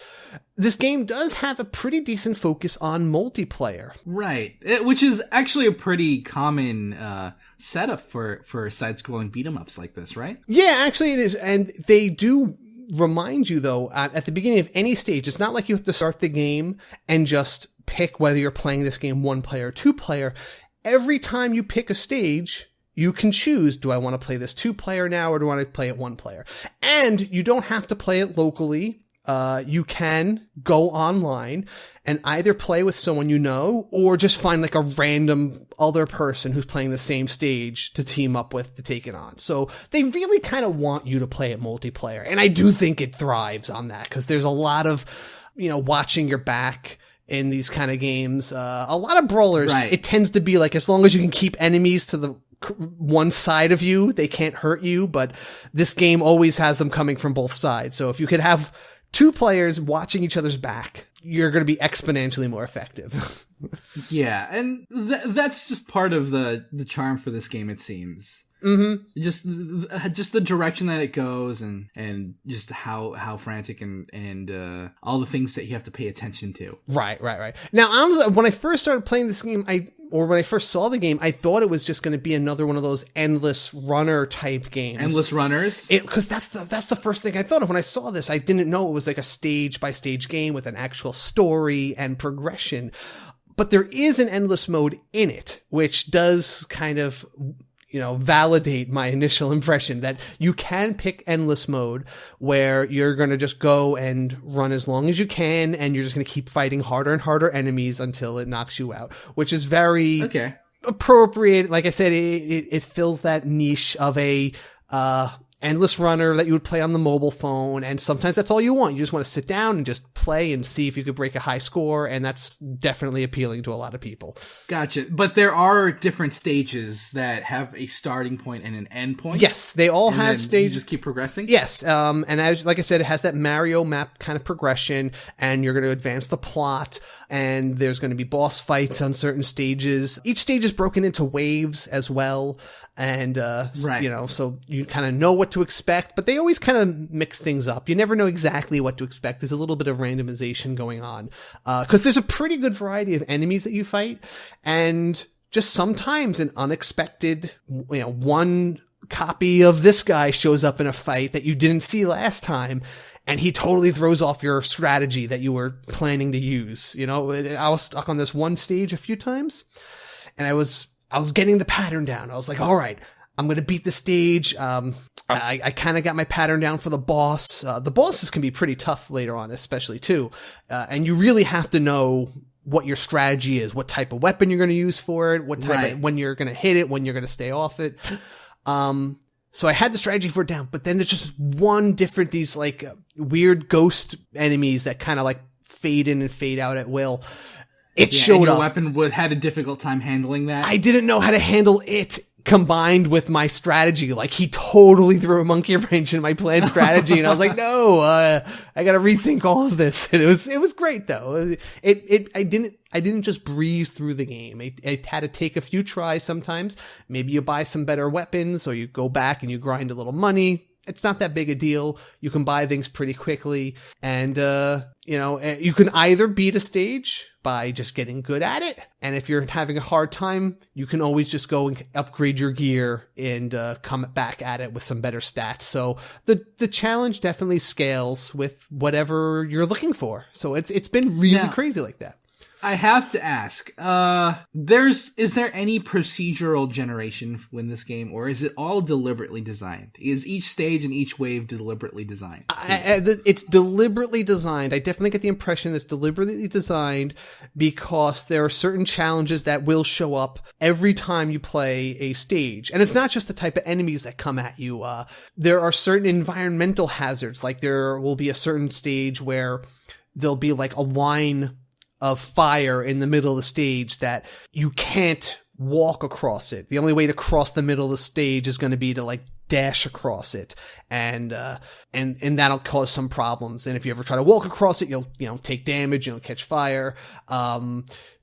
this game does have a pretty decent focus on multiplayer. Right. Which is actually a pretty common setup for side-scrolling beat-em-ups like this, right? Yeah, actually it is. And they do remind you, though, at the beginning of any stage, it's not like you have to start the game and just pick whether you're playing this game one player or two player. Every time you pick a stage, you can choose, do I want to play this 2-player now or do I want to play it 1-player? And you don't have to play it locally. You can go online and either play with someone you know or just find like a random other person who's playing the same stage to team up with to take it on. So they really kind of want you to play it multiplayer. And I do think it thrives on that because there's a lot of, watching your back in these kind of games. A lot of brawlers, right. It tends to be like as long as you can keep enemies to the one side of you, they can't hurt you, but this game always has them coming from both sides. So if you could have 2 players watching each other's back, you're going to be exponentially more effective. Yeah, and that's just part of the charm for this game, it seems. Mm-hmm. Just the direction that it goes, and just how frantic and all the things that you have to pay attention to. Right. Now, when I first started playing this game, when I first saw the game, I thought it was just going to be another one of those endless runner type games. Endless runners? Because that's the first thing I thought of when I saw this. I didn't know it was like a stage by stage game with an actual story and progression. But there is an endless mode in it, which does kind of validate my initial impression that you can pick endless mode where you're going to just go and run as long as you can and you're just going to keep fighting harder and harder enemies until it knocks you out, which is very appropriate. Like I said, it fills that niche of a endless runner that you would play on the mobile phone, and sometimes that's all you want. You just want to sit down and just play and see if you could break a high score, and that's definitely appealing to a lot of people. Gotcha. But there are different stages that have a starting point and an end point? Yes, they all have stages. You just keep progressing? Yes, and like I said, it has that Mario map kind of progression, and you're going to advance the plot, and there's going to be boss fights on certain stages. Each stage is broken into waves as well, and so you kind of know what to expect, but they always kind of mix things up. You never know exactly what to expect. There's a little bit of randomization going on because there's a pretty good variety of enemies that you fight, and just sometimes an unexpected one copy of this guy shows up in a fight that you didn't see last time, and he totally throws off your strategy that you were planning to use. I was stuck on this one stage a few times, and I was getting the pattern down. I was like, all right, I'm going to beat the stage. I kind of got my pattern down for the boss. The bosses can be pretty tough later on, especially too. And you really have to know what your strategy is, what type of weapon you're going to use for it, what type when you're going to hit it, when you're going to stay off it. So I had the strategy for it down, but then there's just these like weird ghost enemies that kind of like fade in and fade out at will. It showed up. Your weapon had a difficult time handling that. I didn't know how to handle it combined with my strategy. Like, he totally threw a monkey wrench in my planned strategy, and I was like, no, I got to rethink all of this. And it was great though. I didn't just breeze through the game. It had to take a few tries sometimes. Maybe you buy some better weapons, or you go back and you grind a little money. It's not that big a deal. You can buy things pretty quickly, and you can either beat a stage by just getting good at it, and if you're having a hard time, you can always just go and upgrade your gear and come back at it with some better stats. So the challenge definitely scales with whatever you're looking for. So it's been really crazy like that. I have to ask, is there any procedural generation in this game, or is it all deliberately designed? Is each stage and each wave deliberately designed? It's deliberately designed. I definitely get the impression it's deliberately designed because there are certain challenges that will show up every time you play a stage. And it's not just the type of enemies that come at you. There are certain environmental hazards, like there will be a certain stage where there'll be like a line of fire in the middle of the stage that you can't walk across it. The only way to cross the middle of the stage is going to be to like dash across it, and that'll cause some problems. And if you ever try to walk across it, you'll take damage, you'll catch fire.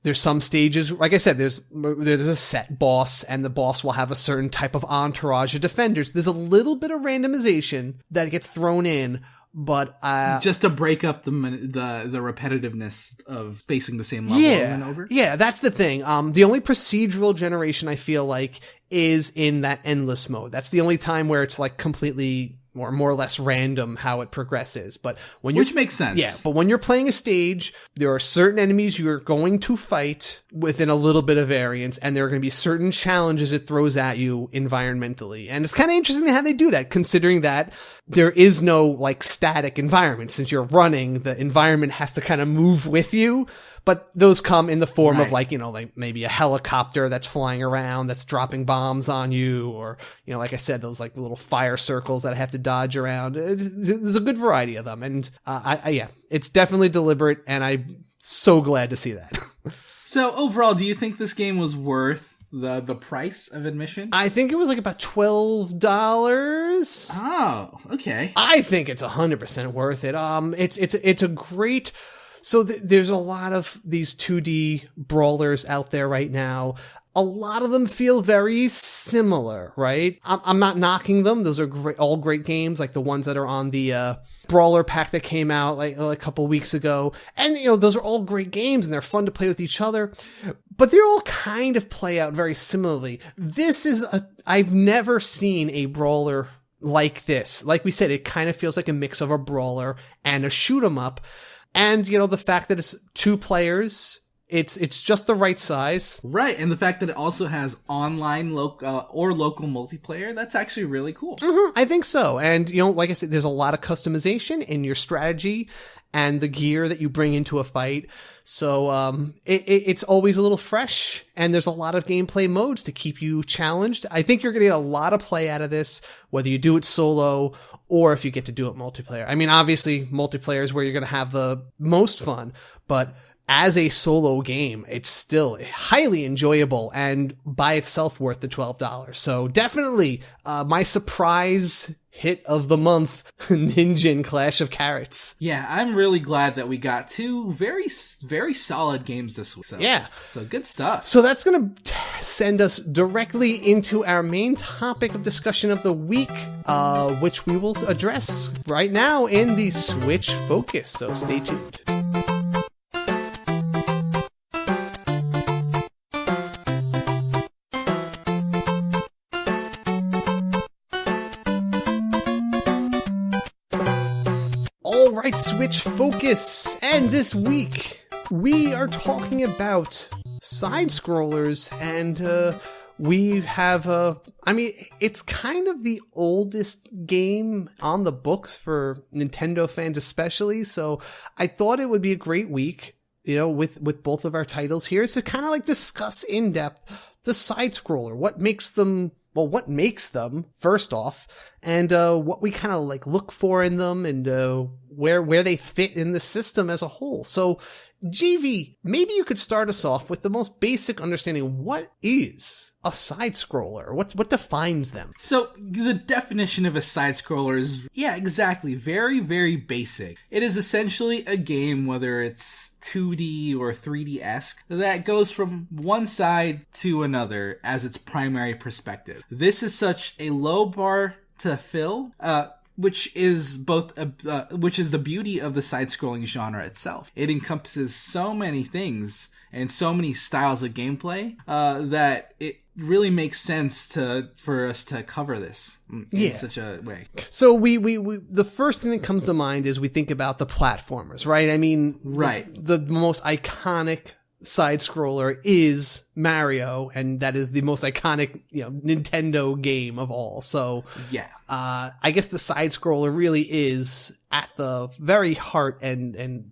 There's some stages, like I said, there's a set boss, and the boss will have a certain type of entourage of defenders. There's a little bit of randomization that gets thrown in, but just to break up the repetitiveness of facing the same level over and over. Yeah, that's the thing. The only procedural generation I feel like is in that endless mode. That's the only time where it's like completely or more or less random how it progresses. But which makes sense. Yeah, but when you're playing a stage, there are certain enemies you're going to fight within a little bit of variance, and there are going to be certain challenges it throws at you environmentally. And it's kind of interesting how they do that, considering that there is no like static environment. Since you're running, the environment has to kind of move with you. But those come in the form of like maybe a helicopter that's flying around, that's dropping bombs on you, or, like I said, those like little fire circles that I have to dodge around. There's a good variety of them. And it's definitely deliberate, and I'm so glad to see that. So overall, do you think this game was worth the price of admission? I think it was like about $12. Oh, okay. I think it's 100% worth it. It's a great... So there's a lot of these 2D brawlers out there right now. A lot of them feel very similar, right? I'm not knocking them. Those are all great games, like the ones that are on the Brawler Pack that came out like a couple weeks ago. And, those are all great games, and they're fun to play with each other. But they all kind of play out very similarly. I've never seen a brawler like this. Like we said, it kind of feels like a mix of a brawler and a shoot 'em up. And, the fact that it's 2 players, it's just the right size. Right, and the fact that it also has online or local multiplayer, that's actually really cool. Mm-hmm, I think so. And, like I said, there's a lot of customization in your strategy and the gear that you bring into a fight. So it's always a little fresh, and there's a lot of gameplay modes to keep you challenged. I think you're going to get a lot of play out of this, whether you do it solo or if you get to do it multiplayer. I mean, obviously, multiplayer is where you're going to have the most fun, but as a solo game, it's still highly enjoyable and by itself worth the $12. So definitely my surprise hit of the month, Ninjin Clash of Carrots. Yeah, I'm really glad that we got 2 very, very solid games this week. So good stuff. So that's going to send us directly into our main topic of discussion of the week, which we will address right now in the Switch Focus. So stay tuned. Switch Focus, and this week we are talking about side scrollers, and we have it's kind of the oldest game on the books for Nintendo fans especially, so I thought it would be a great week, with both of our titles here, to kind of like discuss in depth the side scroller, what makes them first off, and what we kind of like look for in them, and where they fit in the system as a whole. So, JV, maybe you could start us off with the most basic understanding. What is a side scroller? What defines them? So the definition of a side scroller is, exactly, very, very basic. It is essentially a game, whether it's 2D or 3D-esque, that goes from one side to another as its primary perspective. This is such a low bar to fill, which is the beauty of the side-scrolling genre itself. It encompasses so many things and so many styles of gameplay that it really makes sense for us to cover this in such a way. So we the first thing that comes to mind is we think about the platformers, right? I mean, right. The most iconic side scroller is Mario, and that is the most iconic, Nintendo game of all. So I guess the side scroller really is at the very heart and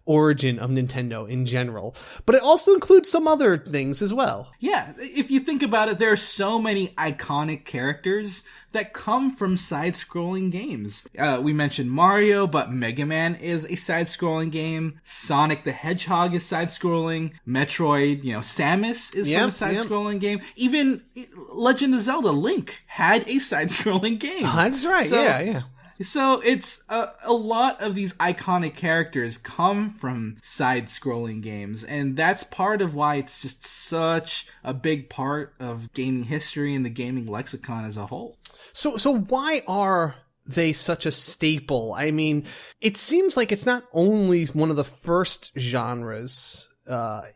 origin of Nintendo in general. But it also includes some other things as well. Yeah, if you think about it, there are so many iconic characters that come from side-scrolling games. We mentioned Mario, but MegaMan is a side-scrolling game. Sonic the Hedgehog is side-scrolling. Metroid, Samus is from a side-scrolling game. Even Legend of Zelda, Link had a side-scrolling game. Oh, that's right, yeah. So it's a lot of these iconic characters come from side-scrolling games, and that's part of why it's just such a big part of gaming history and the gaming lexicon as a whole. So why are they such a staple? I mean, it seems like it's not only one of the first genres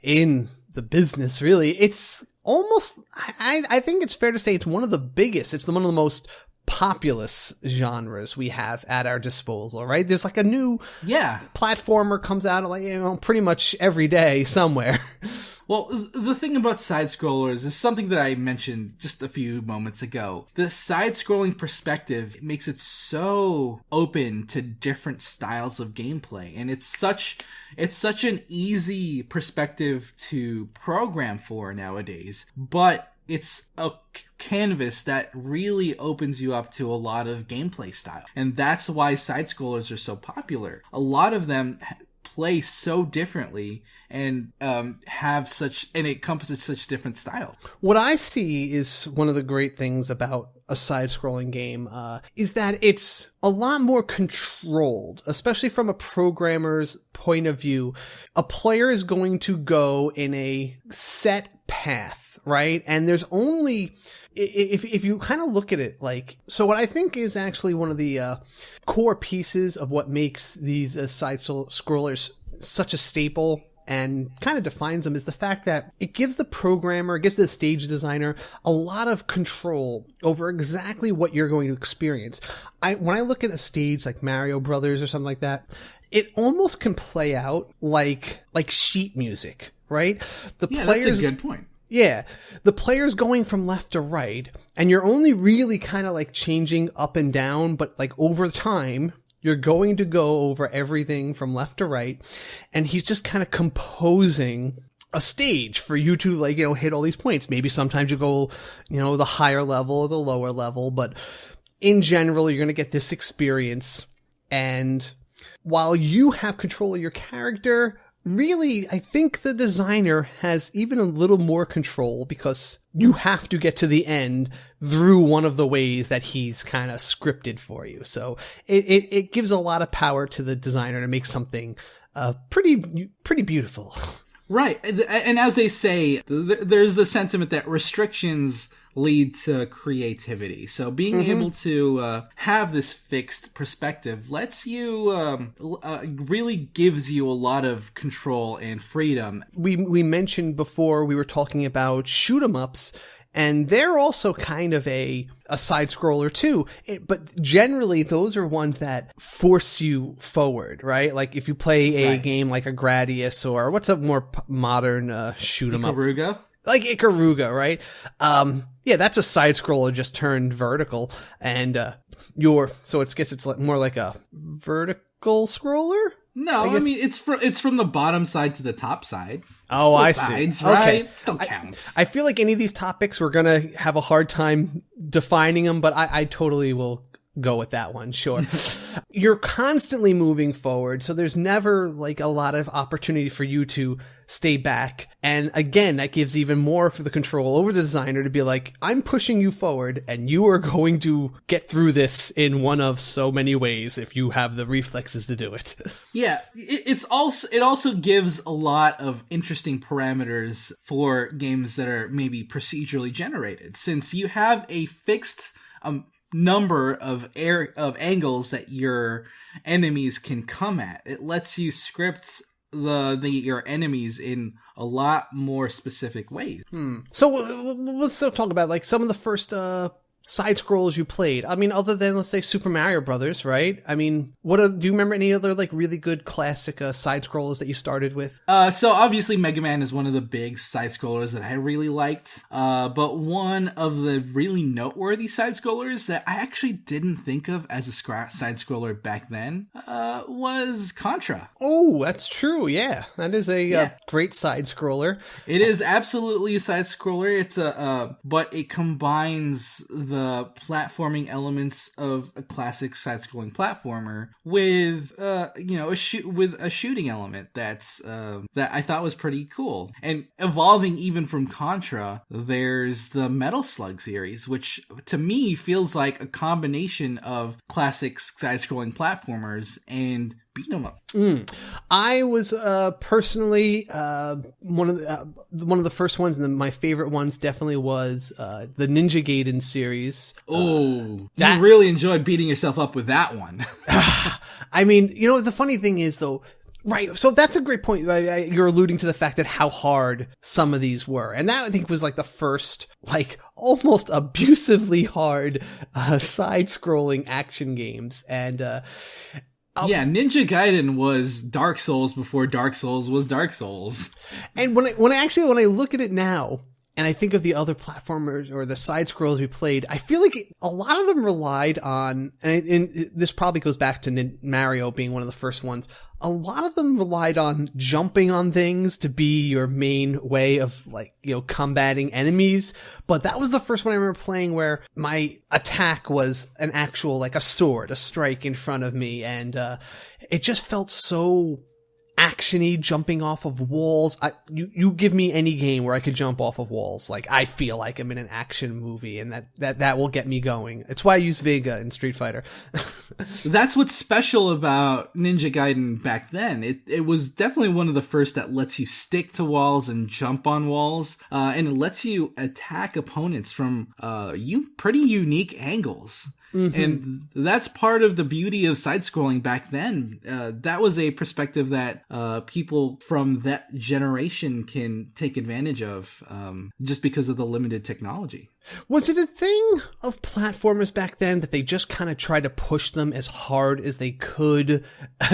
in the business, really. It's almost, I think it's fair to say it's one of the biggest. It's one of the most populous genres we have at our disposal, right? There's like a new platformer comes out pretty much every day somewhere. Well, the thing about side-scrollers is something that I mentioned just a few moments ago. The side-scrolling perspective makes it so open to different styles of gameplay, and it's such an easy perspective to program for nowadays, but it's a canvas that really opens you up to a lot of gameplay style. And that's why side-scrollers are so popular. A lot of them play so differently and it encompasses such different styles. What I see is one of the great things about a side-scrolling game is that it's a lot more controlled, especially from a programmer's point of view. A player is going to go in a set path, right? And there's only, if you kind of look at it so what I think is actually one of the core pieces of what makes these side-scrollers such a staple and kind of defines them is the fact that it gives the programmer, it gives the stage designer a lot of control over exactly what you're going to experience. When I look at a stage like Mario Brothers or something like that, it almost can play out like sheet music, right? That's a good point. Yeah, the player's going from left to right, and you're only really kind of changing up and down, but over time, you're going to go over everything from left to right, and he's just kind of composing a stage for you to hit all these points. Maybe sometimes you go, the higher level or the lower level, but in general, you're going to get this experience, and while you have control of your character, really, I think the designer has even a little more control because you have to get to the end through one of the ways that he's kind of scripted for you. So it gives a lot of power to the designer to make something pretty beautiful. Right. And as they say, there's the sentiment that restrictions lead to creativity. So being able to have this fixed perspective lets you really gives you a lot of control and freedom. We mentioned before we were talking about shoot 'em ups, and they're also kind of a side scroller too. But generally, those are ones that force you forward, right? Like if you play a game like a Gradius or what's a more modern shoot 'em up? Ikaruga. Like Ikaruga, right? Yeah, that's a side scroller just turned vertical, and so it's more like a vertical scroller. No, I mean it's from the bottom side to the top side. Oh, I sides, see. Right? Okay, Still counts. I feel like any of these topics we're gonna have a hard time defining them, but I totally will go with that one. Sure. You're constantly moving forward, so there's never a lot of opportunity for you to stay back. And again, that gives even more for the control over the designer to be like, I'm pushing you forward and you are going to get through this in one of so many ways if you have the reflexes to do it. Yeah, it also gives a lot of interesting parameters for games that are maybe procedurally generated, since you have a fixed number of angles that your enemies can come at. It lets you script your enemies in a lot more specific ways. So let's still talk about some of the first side scrollers you played? I mean, other than, let's say, Super Mario Brothers, right? I mean, do you remember any other like really good classic side scrollers that you started with? So obviously MegaMan is one of the big side scrollers that I really liked. But one of the really noteworthy side scrollers that I actually didn't think of as a side scroller back then was Contra. Oh, that's true. Yeah, that is a great side scroller. It is absolutely a side scroller. It's but it combines the platforming elements of a classic side scrolling platformer with a shooting element that I thought was pretty cool. And evolving even from Contra, there's the Metal Slug series, which to me feels like a combination of classic side scrolling platformers and beat 'em up. I was personally one of the first ones, and my favorite ones definitely was the Ninja Gaiden series. You really enjoyed beating yourself up with that one. I mean, the funny thing is though. Right. So that's a great point. You're alluding to the fact that how hard some of these were. And that I think was like the first, like almost abusively hard side scrolling action games. And Ninja Gaiden was Dark Souls before Dark Souls was Dark Souls. And when I look at it now, and I think of the other platformers or the side scrolls we played, I feel like a lot of them relied on, and this probably goes back to Mario being one of the first ones, a lot of them relied on jumping on things to be your main way of combating enemies. But that was the first one I remember playing where my attack was an actual, like a sword, a strike in front of me. And it just felt so actiony, jumping off of walls. You give me any game where I could jump off of walls, like I feel like I'm in an action movie, and that will get me going. It's why I use Vega in Street Fighter. That's what's special about Ninja Gaiden back then. It was definitely one of the first that lets you stick to walls and jump on walls, and it lets you attack opponents from pretty unique angles. Mm-hmm. And that's part of the beauty of side-scrolling back then. That was a perspective that people from that generation can take advantage of just because of the limited technology. Was it a thing of platformers back then that they just kind of tried to push them as hard as they could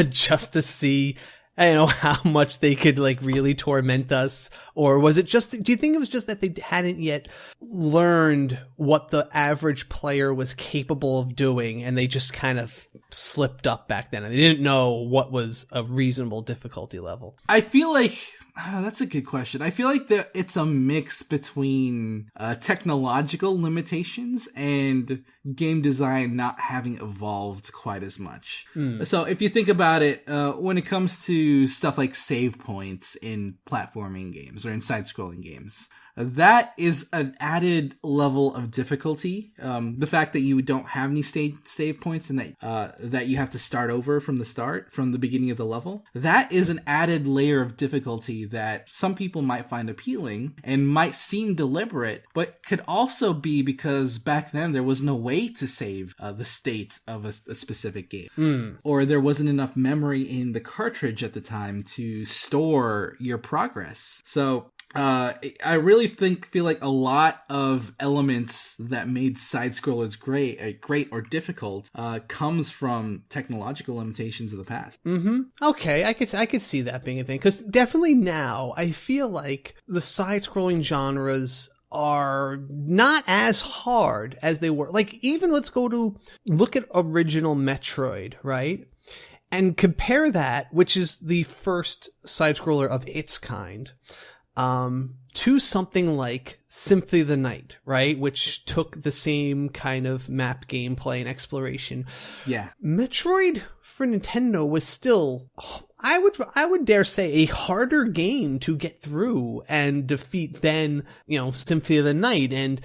just to see how much they could really torment us? Or was it just, do you think it was just that they hadn't yet learned what the average player was capable of doing, and they just kind of slipped up back then and they didn't know what was a reasonable difficulty level? I feel like that's a good question. I feel like that it's a mix between technological limitations and game design not having evolved quite as much. So if you think about it, when it comes to stuff like save points in platforming games or in side-scrolling games, that is an added level of difficulty. The fact that you don't have any save points and that you have to start over from the beginning of the level, that is an added layer of difficulty that some people might find appealing and might seem deliberate, but could also be because back then there was no way to save the state of a specific game. Or there wasn't enough memory in the cartridge at the time to store your progress. So I really feel like a lot of elements that made side scrollers great or difficult comes from technological limitations of the past. Okay, I could see that being a thing, because definitely now I feel like the side scrolling genres are not as hard as they were. Like, even let's look at original Metroid, right? And compare that, which is the first side scroller of its kind, to something like Symphony of the Night, right? Which took the same kind of map gameplay and exploration. Yeah. Metroid for Nintendo was still, I would dare say, a harder game to get through and defeat than, Symphony of the Night. And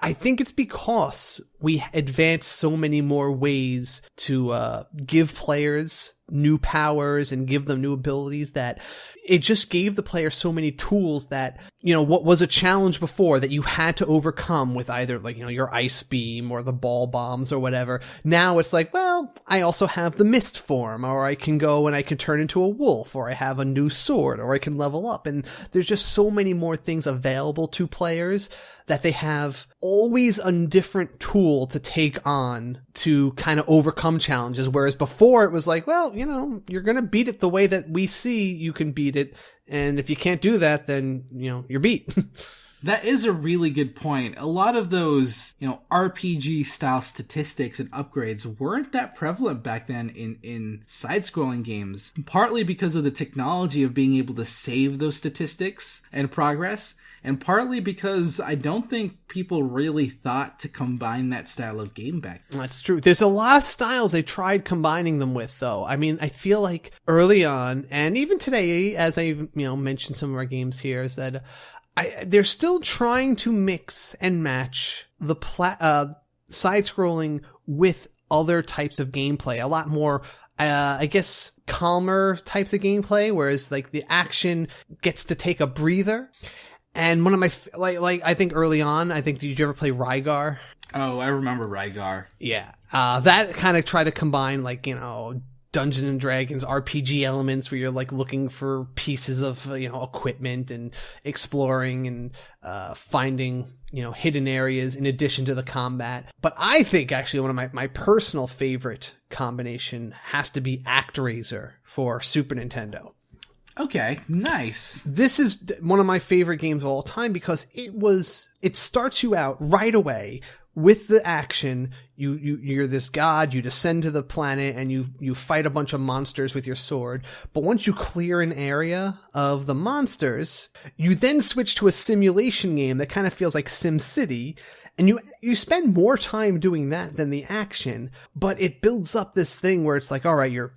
I think it's because we advanced so many more ways to give players new powers and give them new abilities that it just gave the player so many tools that, what was a challenge before that you had to overcome with either your ice beam or the ball bombs or whatever. Now it's like, well, I also have the mist form, or I can go and I can turn into a wolf, or I have a new sword, or I can level up. And there's just so many more things available to players that they have always a different tool to take on to kind of overcome challenges. Whereas before it was like, well, you're going to beat it the way that we see you can beat it. And if you can't do that, then, you're beat. That is a really good point. A lot of those, RPG style statistics and upgrades weren't that prevalent back then in side-scrolling games, partly because of the technology of being able to save those statistics and progress, and partly because I don't think people really thought to combine that style of game back then. That's true. There's a lot of styles they tried combining them with, though. I mean, I feel like early on, and even today, as I mentioned some of our games here, is that they're still trying to mix and match the side-scrolling with other types of gameplay. A lot more, I guess, calmer types of gameplay, whereas the action gets to take a breather. And one of my, I think early on, did you ever play Rygar? Oh, I remember Rygar. Yeah. That kind of tried to combine, Dungeons and Dragons RPG elements where you're looking for pieces of equipment and exploring and finding hidden areas in addition to the combat. But I think actually one of my personal favorite combination has to be ActRaiser for Super Nintendo. Okay, nice. This is one of my favorite games of all time because it starts you out right away with the action. You're this god, you descend to the planet and you fight a bunch of monsters with your sword. But once you clear an area of the monsters, you then switch to a simulation game that kind of feels like SimCity. And you spend more time doing that than the action, but it builds up this thing where it's like, all right, you're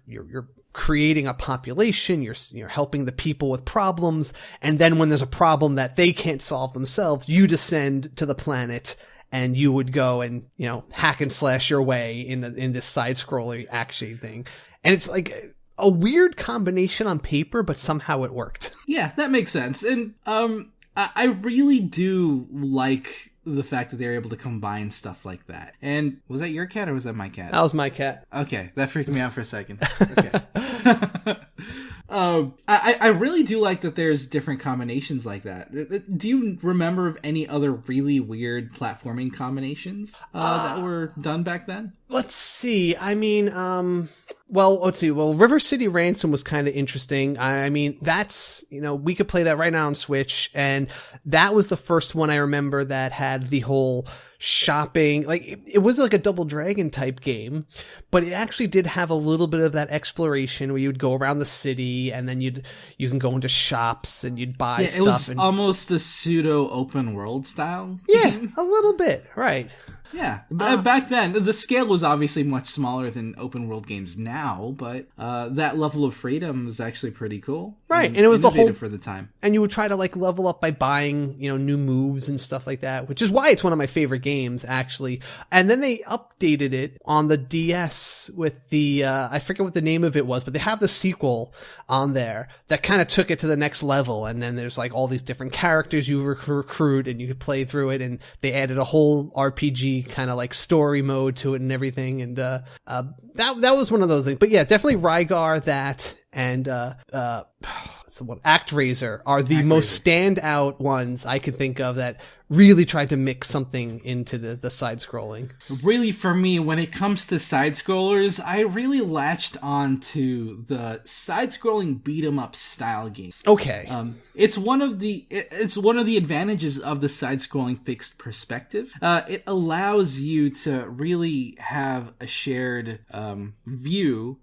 creating a population, you're helping the people with problems, and then when there's a problem that they can't solve themselves, you descend to the planet and you would go and hack and slash your way in this side-scrolling action thing. And it's like a weird combination on paper, but somehow it worked. Yeah, that makes sense. And I really do like the fact that they're able to combine stuff like that. And was that your cat or was that my cat? That was my cat. Okay, that freaked me out for a second. Okay. I really do like that there's different combinations like that. Do you remember of any other really weird platforming combinations that were done back then? Let's see. I mean, let's see. Well, River City Ransom was kind of interesting. I mean, that's, we could play that right now on Switch. And that was the first one I remember that had the whole shopping, it was like a Double Dragon type game, but it actually did have a little bit of that exploration where you'd go around the city and then you can go into shops and you'd buy stuff. It was almost a pseudo open world style game. A little bit, right. Yeah, back then, the scale was obviously much smaller than open world games now, but that level of freedom was actually pretty cool. Right, and it was the whole for the time. And you would try to level up by buying, new moves and stuff like that, which is why it's one of my favorite games, actually. And then they updated it on the DS with the, I forget what the name of it was, but they have the sequel on there that kind of took it to the next level. And then there's all these different characters you recruit and you could play through it. And they added a whole RPG kind of story mode to it and everything. And that was one of those things. But yeah, definitely Rygar, that, and ActRaiser are the most standout ones I could think of that really tried to mix something into the side-scrolling. Really, for me, when it comes to side-scrollers, I really latched on to the side-scrolling beat-em-up style games. Okay. It's one of the advantages of the side-scrolling fixed perspective. It allows you to really have a shared view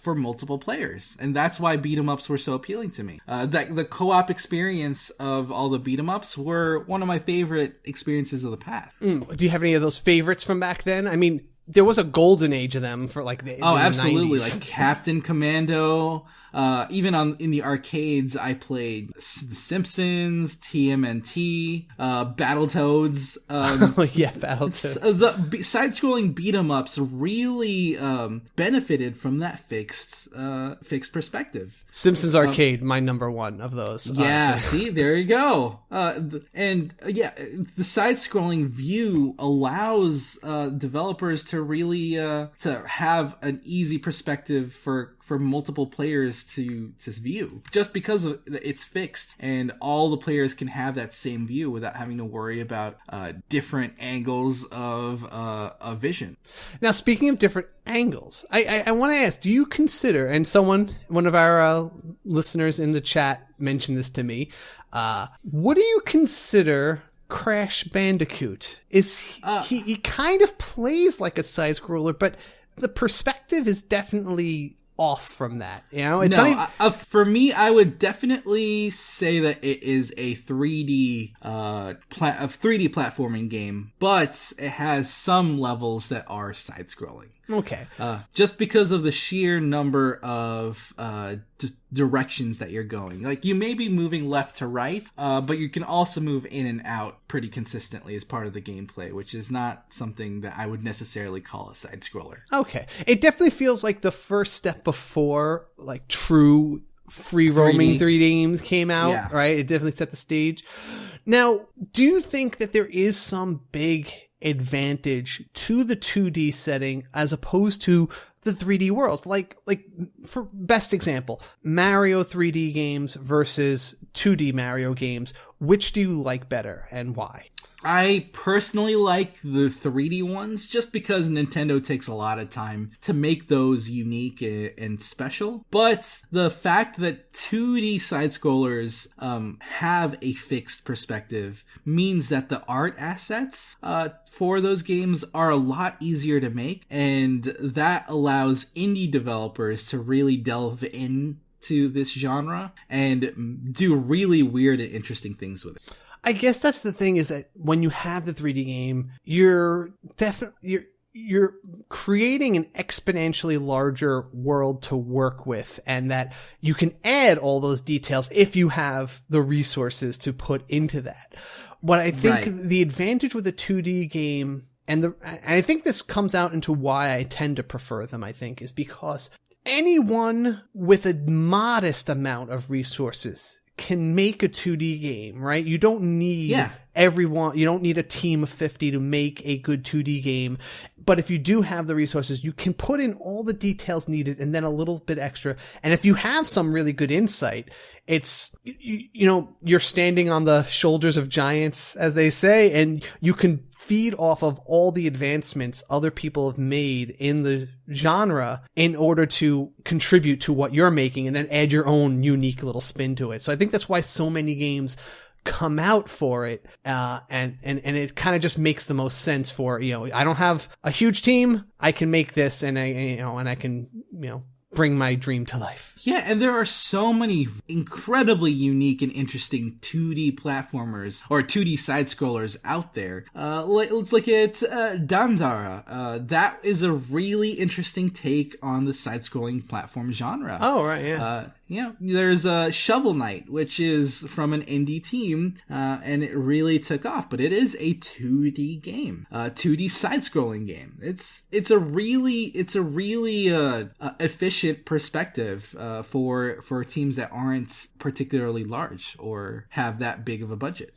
for multiple players, and that's why beat-em-ups were so appealing to me. The co-op experience of all the beat-em-ups were one of my favorite experiences of the past. Do you have any of those favorites from back then? I mean, there was a golden age of them for like the absolutely, 90s. like Captain Commando. Even in the arcades, I played The Simpsons, TMNT, Battletoads. Yeah, Battletoads. The side-scrolling beat-em-ups really benefited from that fixed perspective. Simpsons Arcade, my number one of those. Yeah, honestly. see, there you go. The side-scrolling view allows developers to really to have an easy perspective for multiple players to view, just because it's fixed and all the players can have that same view without having to worry about different angles of vision. Now, speaking of different angles, I want to ask, do you consider, and one of our listeners in the chat mentioned this to me, what do you consider Crash Bandicoot? He kind of plays like a side scroller, but the perspective is definitely off from that, It's for me, I would definitely say that it is a 3D 3D platforming game, but it has some levels that are side scrolling. Okay. Just because of the sheer number of directions that you're going. Like, you may be moving left to right, but you can also move in and out pretty consistently as part of the gameplay, which is not something that I would necessarily call a side scroller. Okay. It definitely feels like the first step before like true free roaming 3D games came out, right? It definitely set the stage. Now, do you think that there is some big advantage to the 2D setting as opposed to the 3D world? Like for best example, Mario 3D games versus 2D Mario games. Which do you like better and why? I personally like the 3D ones just because Nintendo takes a lot of time to make those unique and special. But the fact that 2D side-scrollers have a fixed perspective means that the art assets for those games are a lot easier to make, and that allows indie developers to really delve into this genre and do really weird and interesting things with it. I guess that's the thing, is that when you have the 3D game, you're creating an exponentially larger world to work with, and that you can add all those details if you have the resources to put into that. What I think the advantage with a 2D game, and I think this comes out into why I tend to prefer them, I think, is because anyone with a modest amount of resources can make a 2D game, right? You don't need everyone, you don't need a team of 50 to make a good 2D game. But if you do have the resources, you can put in all the details needed and then a little bit extra. And if you have some really good insight, it's, you're standing on the shoulders of giants, as they say, and you can feed off of all the advancements other people have made in the genre in order to contribute to what you're making and then add your own unique little spin to it. So I think that's why so many games come out for it, and it kind of just makes the most sense for, I don't have a huge team, I can make this, and I can bring my dream to life. Yeah, and there are so many incredibly unique and interesting 2D platformers or 2D side-scrollers out there. Let's look at Dandara. That is a really interesting take on the side-scrolling platform genre. Oh, right, yeah. There's Shovel Knight, which is from an indie team, and it really took off. But it is a 2D game, 2D side-scrolling game. It's a really efficient perspective for teams that aren't particularly large or have that big of a budget.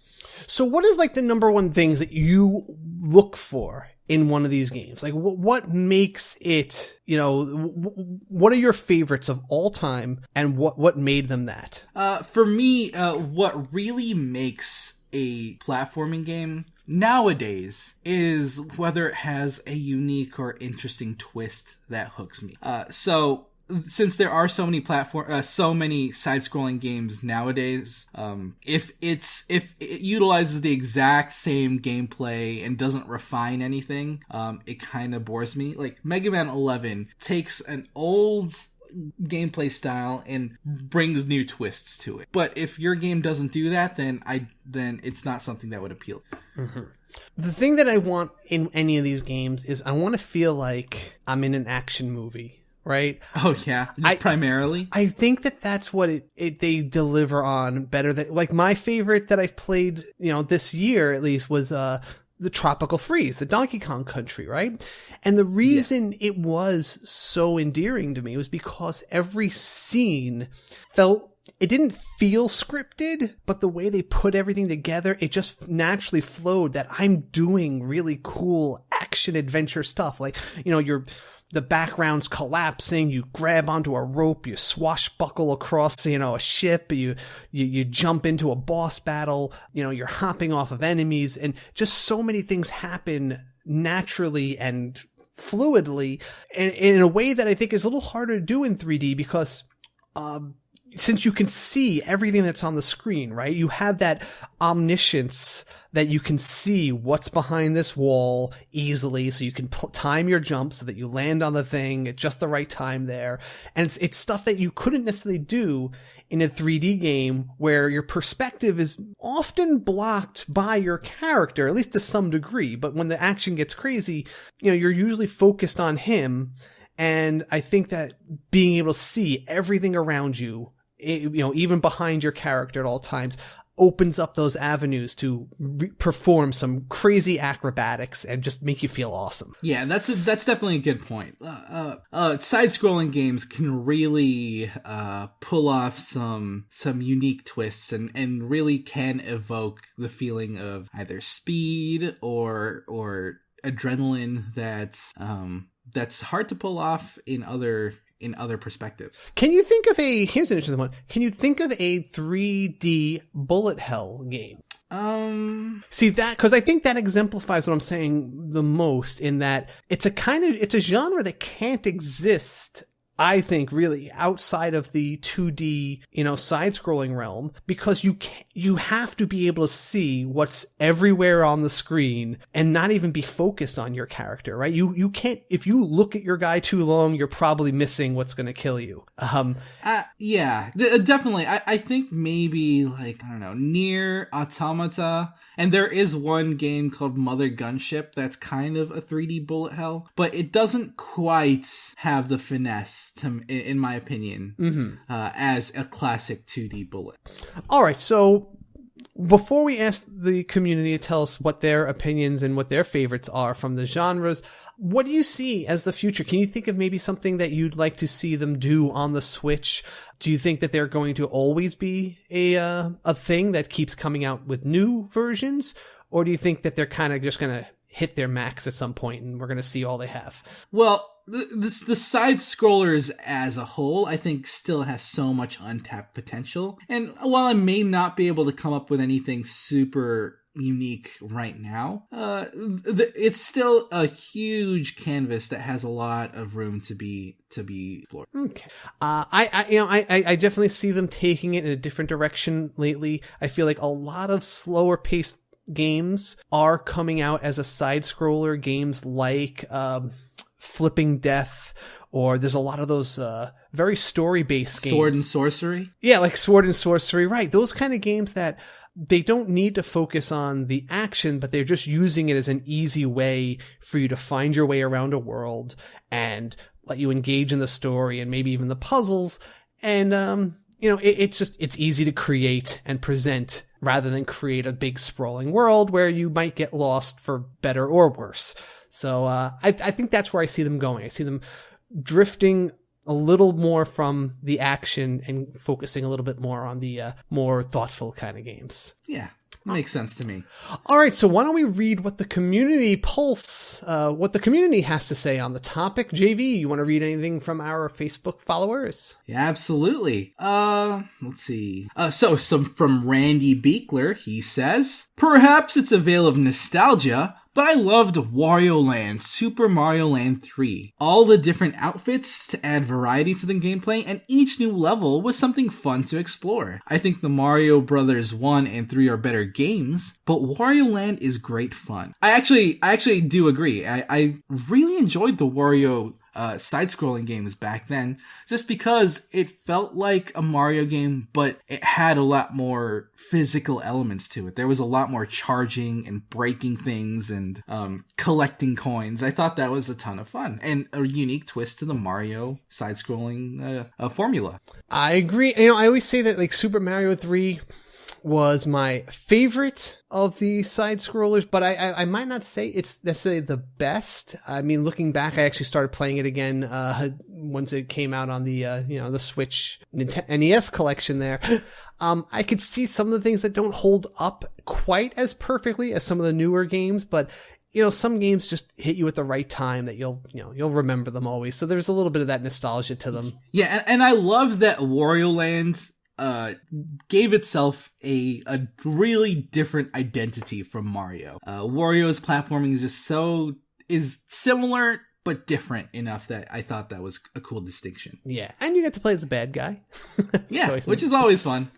So, what is like the number one things that you look for in one of these games? Like, what makes it, what are your favorites of all time, and what made them that? For me, what really makes a platforming game nowadays is whether it has a unique or interesting twist that hooks me. So since there are so many so many side-scrolling games nowadays, if it utilizes the exact same gameplay and doesn't refine anything, it kind of bores me. Like MegaMan 11 takes an old gameplay style and brings new twists to it. But if your game doesn't do that, then it's not something that would appeal. Mm-hmm. The thing that I want in any of these games is I want to feel like I'm in an action movie. Right? Oh yeah, primarily. I think that's what they deliver on better than, like, my favorite that I've played, this year at least was the Tropical Freeze, the Donkey Kong Country, right? And the reason it was so endearing to me was because every scene it didn't feel scripted, but the way they put everything together, it just naturally flowed that I'm doing really cool action adventure stuff. Like, the background's collapsing, you grab onto a rope, you swashbuckle across, a ship, you jump into a boss battle, you're hopping off of enemies, and just so many things happen naturally and fluidly, and in a way that I think is a little harder to do in 3D because, since you can see everything that's on the screen, right? You have that omniscience that you can see what's behind this wall easily, so you can time your jump so that you land on the thing at just the right time there. And it's stuff that you couldn't necessarily do in a 3D game where your perspective is often blocked by your character, at least to some degree. But when the action gets crazy, you're usually focused on him. And I think that being able to see everything around you, even behind your character at all times, opens up those avenues to perform some crazy acrobatics and just make you feel awesome. Yeah, that's definitely a good point. Side-scrolling games can really pull off some unique twists and really can evoke the feeling of either speed or adrenaline that's hard to pull off in other perspectives. Can you think of here's an interesting one. Can you think of a 3D bullet hell game? See that, because I think that exemplifies what I'm saying the most, in that it's a genre that can't exist, I think, really outside of the 2D, side-scrolling realm, because you have to be able to see what's everywhere on the screen and not even be focused on your character, right? You can't, if you look at your guy too long, you're probably missing what's going to kill you. Yeah, definitely. I think maybe, like, I don't know, Nier Automata, and there is one game called Mother Gunship that's kind of a 3D bullet hell, but it doesn't quite have the finesse, in my opinion, as a classic 2D bullet. All right, so before we ask the community to tell us what their opinions and what their favorites are from the genres, what do you see as the future? Can you think of maybe something that you'd like to see them do on the Switch? Do you think that they're going to always be a thing that keeps coming out with new versions? Or do you think that they're kind of just going to hit their max at some point and we're going to see all they have? Well, the side-scrollers as a whole, I think, still has so much untapped potential. And while I may not be able to come up with anything super unique right now, it's still a huge canvas that has a lot of room to be explored. Okay. I definitely see them taking it in a different direction lately. I feel like a lot of slower paced games are coming out as a side-scroller, games like Flipping Death, or there's a lot of those very story-based games. Sword and Sorcery? Yeah, like Sword and Sorcery, right. Those kind of games that they don't need to focus on the action, but they're just using it as an easy way for you to find your way around a world and let you engage in the story and maybe even the puzzles. And, it's easy to create and present rather than create a big sprawling world where you might get lost for better or worse. So I think that's where I see them going. I see them drifting a little more from the action and focusing a little bit more on the more thoughtful kind of games. Yeah, makes sense to me. All right, so why don't we read what the community pulse, what the community has to say on the topic. JV, you want to read anything from our Facebook followers? Yeah, absolutely. Let's see. So some from Randy Beekler, he says, perhaps it's a veil of nostalgia, but I loved Wario Land, Super Mario Land 3. All the different outfits to add variety to the gameplay, and each new level was something fun to explore. I think the Mario Brothers 1 and 3 are better games, but Wario Land is great fun. I actually do agree. I really enjoyed the Wario side-scrolling games back then, just because it felt like a Mario game, but it had a lot more physical elements to it. There was a lot more charging and breaking things and collecting coins. I thought that was a ton of fun and a unique twist to the Mario side-scrolling formula. I agree. You know, I always say that like Super Mario 3 was my favorite of the side scrollers, but I might not say it's necessarily the best. I mean, looking back, I actually started playing it again once it came out on the the Switch NES collection there. I could see some of the things that don't hold up quite as perfectly as some of the newer games, but you know, some games just hit you at the right time that you'll remember them always. So there's a little bit of that nostalgia to them. Yeah, and I love that Wario Land gave itself a really different identity from Mario. Wario's platforming is similar but different enough that I thought that was a cool distinction. Yeah, and you get to play as a bad guy. Yeah, which is always fun.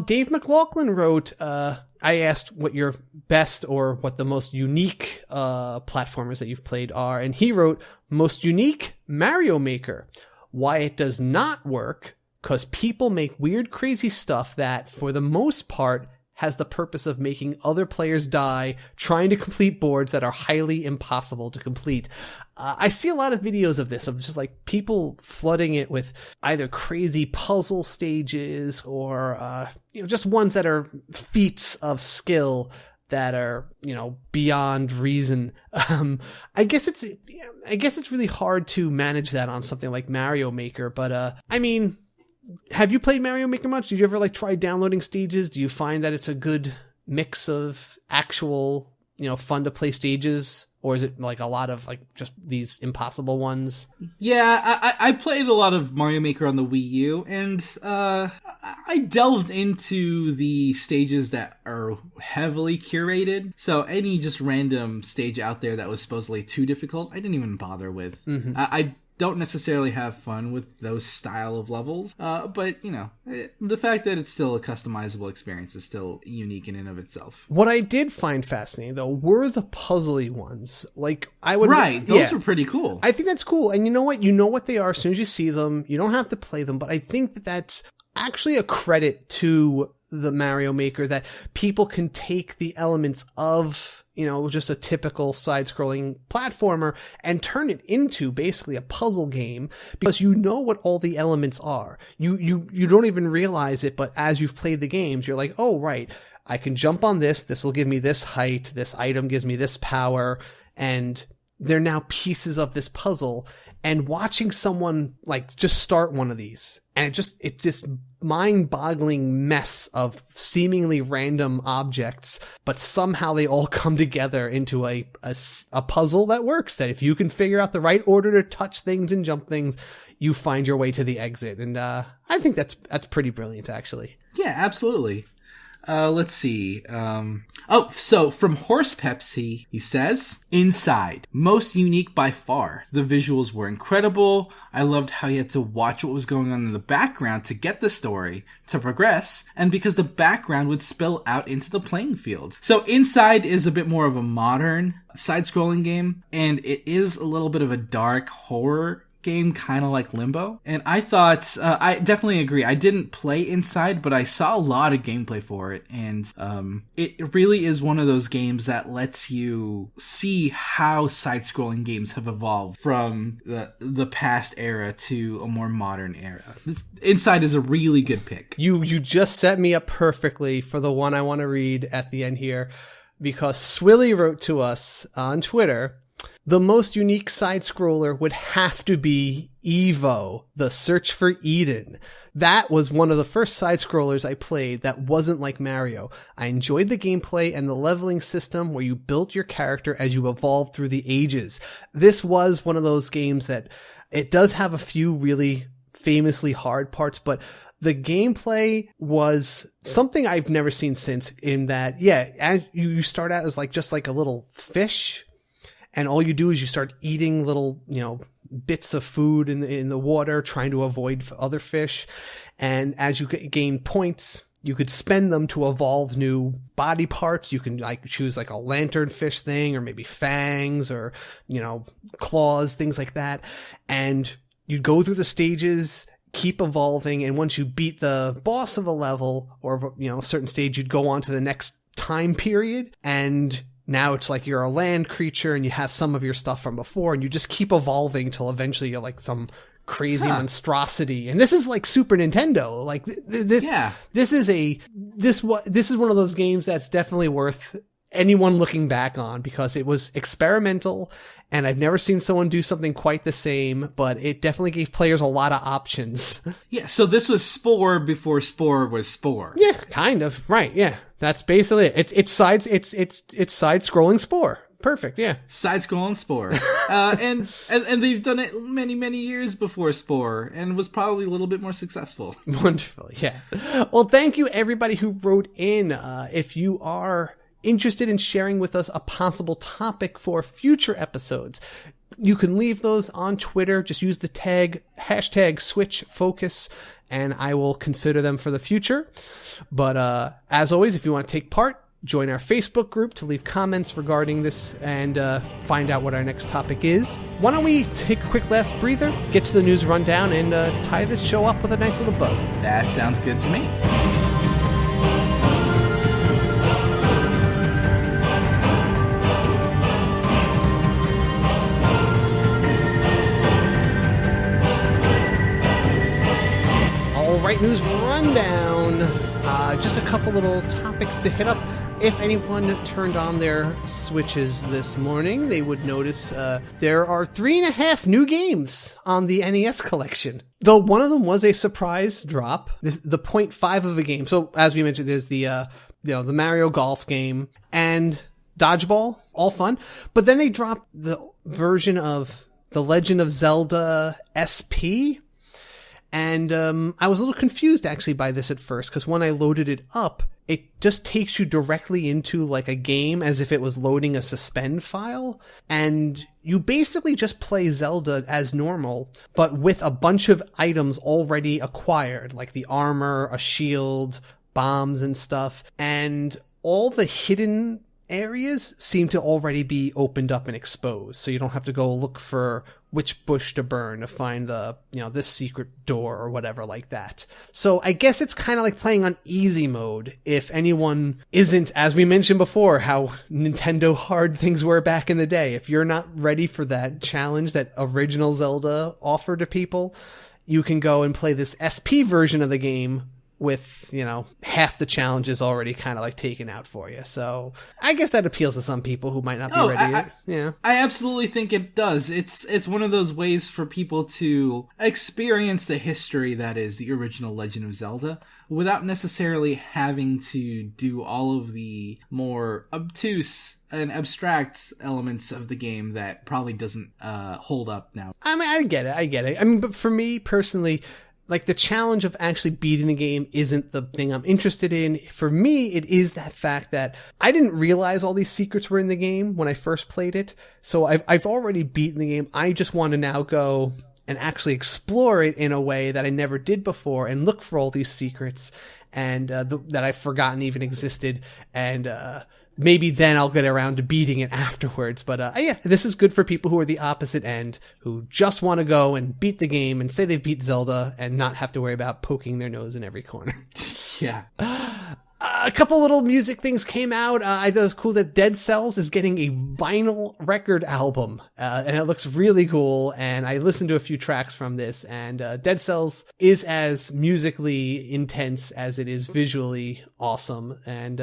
Dave McLaughlin wrote, I asked what your best or what the most unique platformers that you've played are, and he wrote, most unique, Mario Maker. Why it does not work, because people make weird, crazy stuff that, for the most part, has the purpose of making other players die trying to complete boards that are highly impossible to complete. I see a lot of videos of this, of just like people flooding it with either crazy puzzle stages or just ones that are feats of skill that are, beyond reason. I guess it's really hard to manage that on something like Mario Maker, but I mean, have you played Mario Maker much? Did you ever try downloading stages? Do you find that it's a good mix of actual, fun to play stages? Or is it a lot of just these impossible ones? Yeah, I played a lot of Mario Maker on the Wii U, and I delved into the stages that are heavily curated. So any just random stage out there that was supposedly too difficult, I didn't even bother with. Mm-hmm. I don't necessarily have fun with those style of levels, but the fact that it's still a customizable experience is still unique in and of itself. What I did find fascinating though were the puzzly ones. Those were pretty cool. I think that's cool, and you know what they are as soon as you see them. You don't have to play them, but I think that that's actually a credit to the Mario Maker, that people can take the elements of just a typical side-scrolling platformer and turn it into basically a puzzle game, because you know what all the elements are. You don't even realize it, but as you've played the games, you're like, oh, right, I can jump on this will give me this height, this item gives me this power, and they're now pieces of this puzzle. And watching someone just start one of these, and it's just mind-boggling mess of seemingly random objects, but somehow they all come together into a puzzle that works, that if you can figure out the right order to touch things and jump things, you find your way to the exit. And I think that's pretty brilliant, actually. Yeah, absolutely. Let's see. So from Horse Pepsi, he says, Inside, most unique by far. The visuals were incredible. I loved how you had to watch what was going on in the background to get the story to progress, and because the background would spill out into the playing field. So Inside is a bit more of a modern side-scrolling game, and it is a little bit of a dark horror game, kind of like Limbo. And I thought, I definitely agree. I didn't play Inside, but I saw a lot of gameplay for it. And it really is one of those games that lets you see how side-scrolling games have evolved from the past era to a more modern era. Inside is a really good pick. You just set me up perfectly for the one I want to read at the end here, because Swilly wrote to us on Twitter, the most unique side-scroller would have to be Evo, the Search for Eden. That was one of the first side-scrollers I played that wasn't like Mario. I enjoyed the gameplay and the leveling system where you built your character as you evolved through the ages. This was one of those games that it does have a few really famously hard parts, but the gameplay was something I've never seen since, in that, as you start out as just like a little fish, and all you do is you start eating little, bits of food in the water, trying to avoid other fish. And as you gain points, you could spend them to evolve new body parts. You can like choose like a lanternfish thing, or maybe fangs, or, you know, claws, things like that. And you'd go through the stages, keep evolving, and once you beat the boss of a level or, you know, a certain stage, you'd go on to the next time period. And now it's like you're a land creature and you have some of your stuff from before, and you just keep evolving till eventually you're like some crazy monstrosity. And this is like Super Nintendo. Like this is one of those games that's definitely worth anyone looking back on, because it was experimental and I've never seen someone do something quite the same, but it definitely gave players a lot of options. Yeah, so this was Spore before Spore was Spore. Yeah, kind of. Right, yeah. That's basically it. It's side scrolling Spore. Perfect, yeah. Side-scrolling Spore. And they've done it many years before Spore, and was probably a little bit more successful. Wonderful, yeah. Well, thank you everybody who wrote in. If you are interested in sharing with us a possible topic for future episodes, you can leave those on Twitter. Just use the hashtag SwitchFocus, and I will consider them for the future. But as always, if you want to take part, join our Facebook group to leave comments regarding this and find out what our next topic is. Why don't we take a quick last breather, get to the news rundown, and tie this show up with a nice little bow. That sounds good to me. All right, news rundown. Just a couple little topics to hit up. If anyone turned on their Switches this morning, they would notice there are 3.5 new games on the NES collection. Though one of them was a surprise drop, the 0.5 of a game. So as we mentioned, there's the Mario Golf game and Dodgeball, all fun. But then they dropped the version of The Legend of Zelda SP. And I was a little confused actually by this at first, because when I loaded it up, it just takes you directly into like a game as if it was loading a suspend file. And you basically just play Zelda as normal, but with a bunch of items already acquired, like the armor, a shield, bombs and stuff. And all the hidden areas seem to already be opened up and exposed. So you don't have to go look for which bush to burn to find the, this secret door or whatever like that. So I guess it's kind of like playing on easy mode if anyone isn't, as we mentioned before, how Nintendo hard things were back in the day. If you're not ready for that challenge that original Zelda offered to people, you can go and play this SP version of the game with, half the challenges already kind of like taken out for you. So I guess that appeals to some people who might not be ready yet. Yeah. I absolutely think it does. It's one of those ways for people to experience the history that is the original Legend of Zelda without necessarily having to do all of the more obtuse and abstract elements of the game that probably doesn't hold up now. I mean, I get it. I mean, but for me personally, like, the challenge of actually beating the game isn't the thing I'm interested in. For me, it is that fact that I didn't realize all these secrets were in the game when I first played it. So I've already beaten the game. I just want to now go and actually explore it in a way that I never did before and look for all these secrets and that I've forgotten even existed. And maybe then I'll get around to beating it afterwards. But yeah, this is good for people who are the opposite end, who just want to go and beat the game and say they beat Zelda and not have to worry about poking their nose in every corner. Yeah. A couple little music things came out. I thought it was cool that Dead Cells is getting a vinyl record album, and it looks really cool. And I listened to a few tracks from this, and Dead Cells is as musically intense as it is visually awesome. And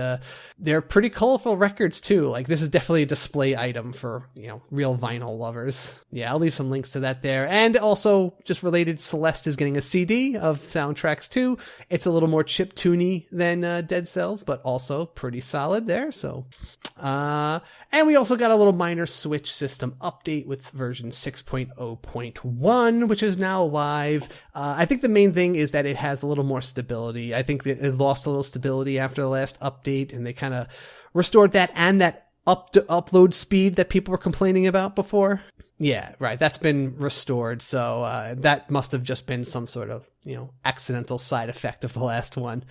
they're pretty colorful records too. Like, this is definitely a display item for, real vinyl lovers. Yeah, I'll leave some links to that there. And also, just related, Celeste is getting a CD of soundtracks too. It's a little more chiptune than Dead Cells, but also pretty solid there. So and we also got a little minor Switch system update with version 6.0.1, which is now live. I think the main thing is that it has a little more stability. I think that it lost a little stability after the last update, and they kind of restored that, and that upload speed that people were complaining about before. Yeah, right. That's been restored. So that must have just been some sort of, accidental side effect of the last one.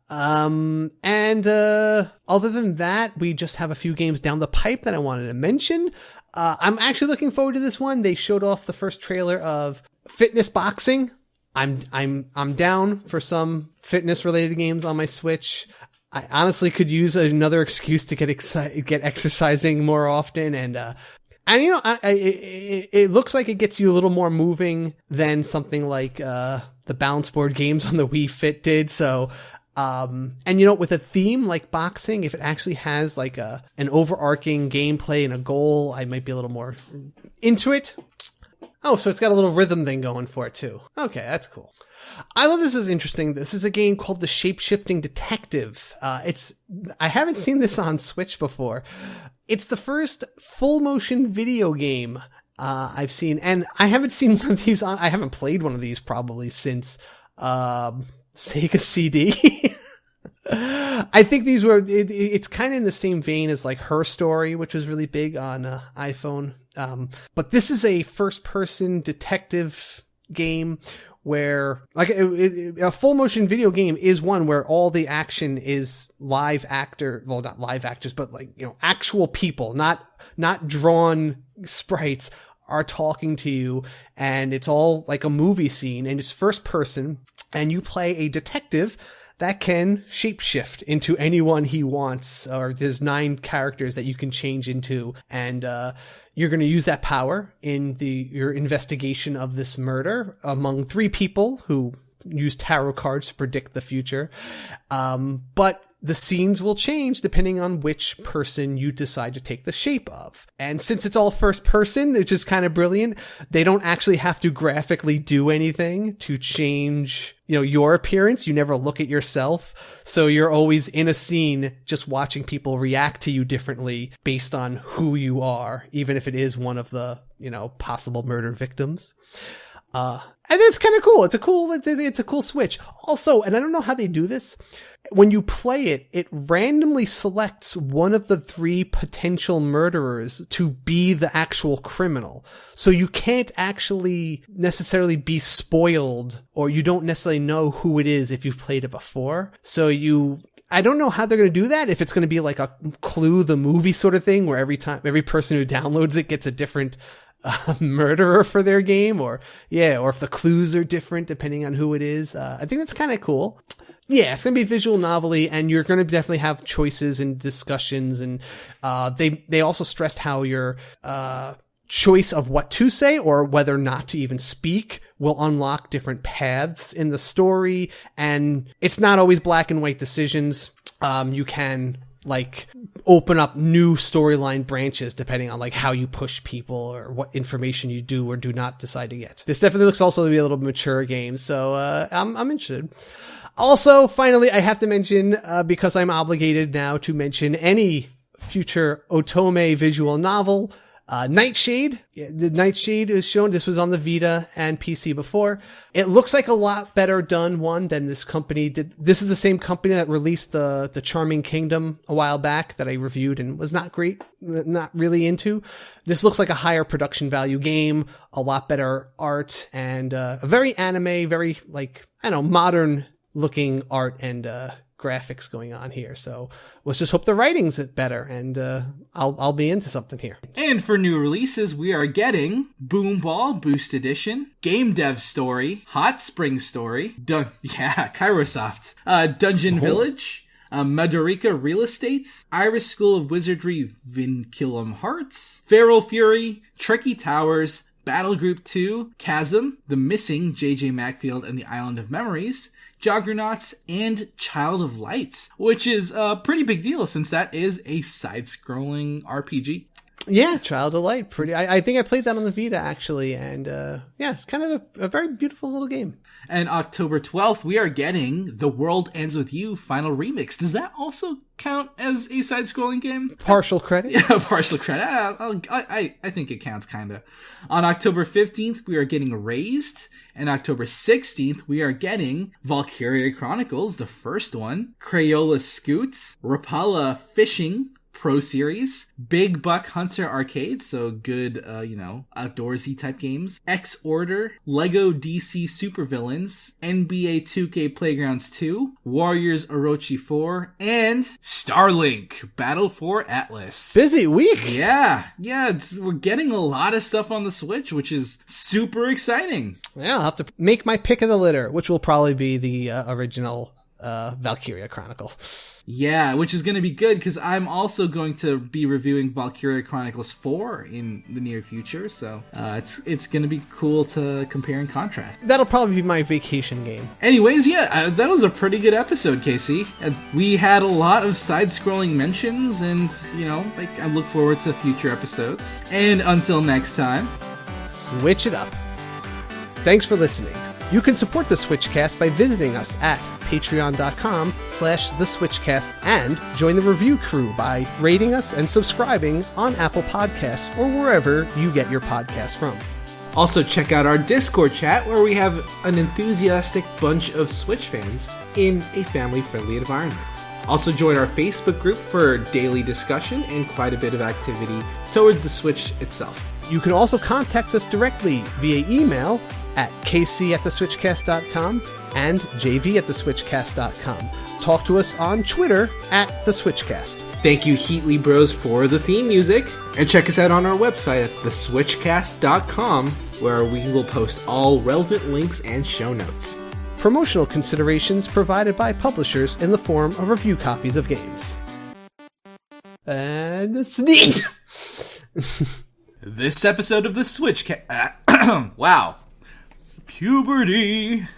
And other than that, we just have a few games down the pipe that I wanted to mention. I'm actually looking forward to this one. They showed off the first trailer of fitness boxing. I'm down for some fitness related games on my Switch. I honestly could use another excuse to get exercising more often, and it looks like it gets you a little more moving than something like the balance board games on the Wii Fit did. So, with a theme like boxing, if it actually has like an overarching gameplay and a goal, I might be a little more into it. Oh, so it's got a little rhythm thing going for it too. Okay, that's cool. I thought this is interesting. This is a game called The Shape-Shifting Detective. I haven't seen this on Switch before. It's the first full-motion video game I've seen, and I haven't seen one of these I haven't played one of these probably since Sega CD. I think these were, it's kind of in the same vein as like Her Story, which was really big on iPhone. But this is a first-person detective game where, like, a full-motion video game is one where all the action is not live actors, but like, actual people, not drawn sprites are talking to you, and it's all like a movie scene, and it's first person, and you play a detective that can shapeshift into anyone he wants, or there's 9 characters that you can change into, and you're going to use that power in your investigation of this murder among 3 people who use tarot cards to predict the future. But the scenes will change depending on which person you decide to take the shape of. And since it's all first person, which is kind of brilliant, they don't actually have to graphically do anything to change, your appearance. You never look at yourself. So you're always in a scene just watching people react to you differently based on who you are, even if it is one of the, possible murder victims. And it's kind of cool. It's a cool switch. Also, and I don't know how they do this, when you play it, it randomly selects one of the 3 potential murderers to be the actual criminal. So you can't actually necessarily be spoiled, or you don't necessarily know who it is if you've played it before. So I don't know how they're going to do that, if it's going to be like a Clue the movie sort of thing, where every person who downloads it gets a different murderer for their game, or if the clues are different depending on who it is. I think that's kind of cool. Yeah, it's going to be visual novelty, and you're going to definitely have choices and discussions, and they also stressed how your choice of what to say or whether or not to even speak will unlock different paths in the story, and it's not always black and white decisions. You can open up new storyline branches depending on how you push people or what information you do or do not decide to get. This definitely looks also to be a little mature game, so I'm interested. Also, finally, I have to mention, because I'm obligated now to mention any future Otome visual novel, Nightshade. The Nightshade is shown. This was on the Vita and PC before. It looks like a lot better done one than this company did. This is the same company that released the Charming Kingdom a while back that I reviewed and was not really into. This looks like a higher production value game, a lot better art, and a very anime, very modern looking art and graphics going on here. So let's just hope the writing's better, and I'll be into something here. And for new releases, we are getting Boom Ball Boost Edition, Game Dev Story, Hot Spring Story, Kairosoft, Dungeon Village, Madurica Real Estates, Iris School of Wizardry Vinculum Hearts, Feral Fury, Tricky Towers, Battle Group 2, Chasm, The Missing, J.J. Macfield and the Island of Memories, Juggernauts, and Child of Light, which is a pretty big deal since that is a side-scrolling RPG. Yeah, Child of Light. Pretty. I think I played that on the Vita, actually, and it's kind of a very beautiful little game. And October 12th, we are getting The World Ends With You Final Remix. Does that also count as a side-scrolling game? Partial credit? Yeah, partial credit. I think it counts, kind of. On October 15th, we are getting Raised. And October 16th, we are getting Valkyria Chronicles, the first one, Crayola Scoot, Rapala Fishing, Pro Series, Big Buck Hunter Arcade, so good, outdoorsy type games, X Order, Lego DC Supervillains, NBA 2K Playgrounds 2, Warriors Orochi 4, and Starlink Battle for Atlas. Busy week. Yeah, we're getting a lot of stuff on the Switch, which is super exciting. Yeah, I'll have to make my pick of the litter, which will probably be the original Valkyria Chronicle. Yeah, which is going to be good because I'm also going to be reviewing Valkyria Chronicles 4 in the near future, so it's going to be cool to compare and contrast. That'll probably be my vacation game. Anyways, that was a pretty good episode, Casey. We had a lot of side-scrolling mentions, and, I look forward to future episodes. And until next time, switch it up. Thanks for listening. You can support the SwitchCast by visiting us at patreon.com/theswitchcast and join the review crew by rating us and subscribing on Apple Podcasts or wherever you get your podcasts from. Also check out our Discord chat where we have an enthusiastic bunch of Switch fans in a family-friendly environment. Also join our Facebook group for daily discussion and quite a bit of activity towards the Switch itself. You can also contact us directly via email at kc@theswitchcast.com and jv@theswitchcast.com. Talk to us on Twitter @theswitchcast. Thank you, HeatleyBros, for the theme music. And check us out on our website at theswitchcast.com, where we will post all relevant links and show notes. Promotional considerations provided by publishers in the form of review copies of games. And a sneeze! This episode of the SwitchCast... wow. Puberty.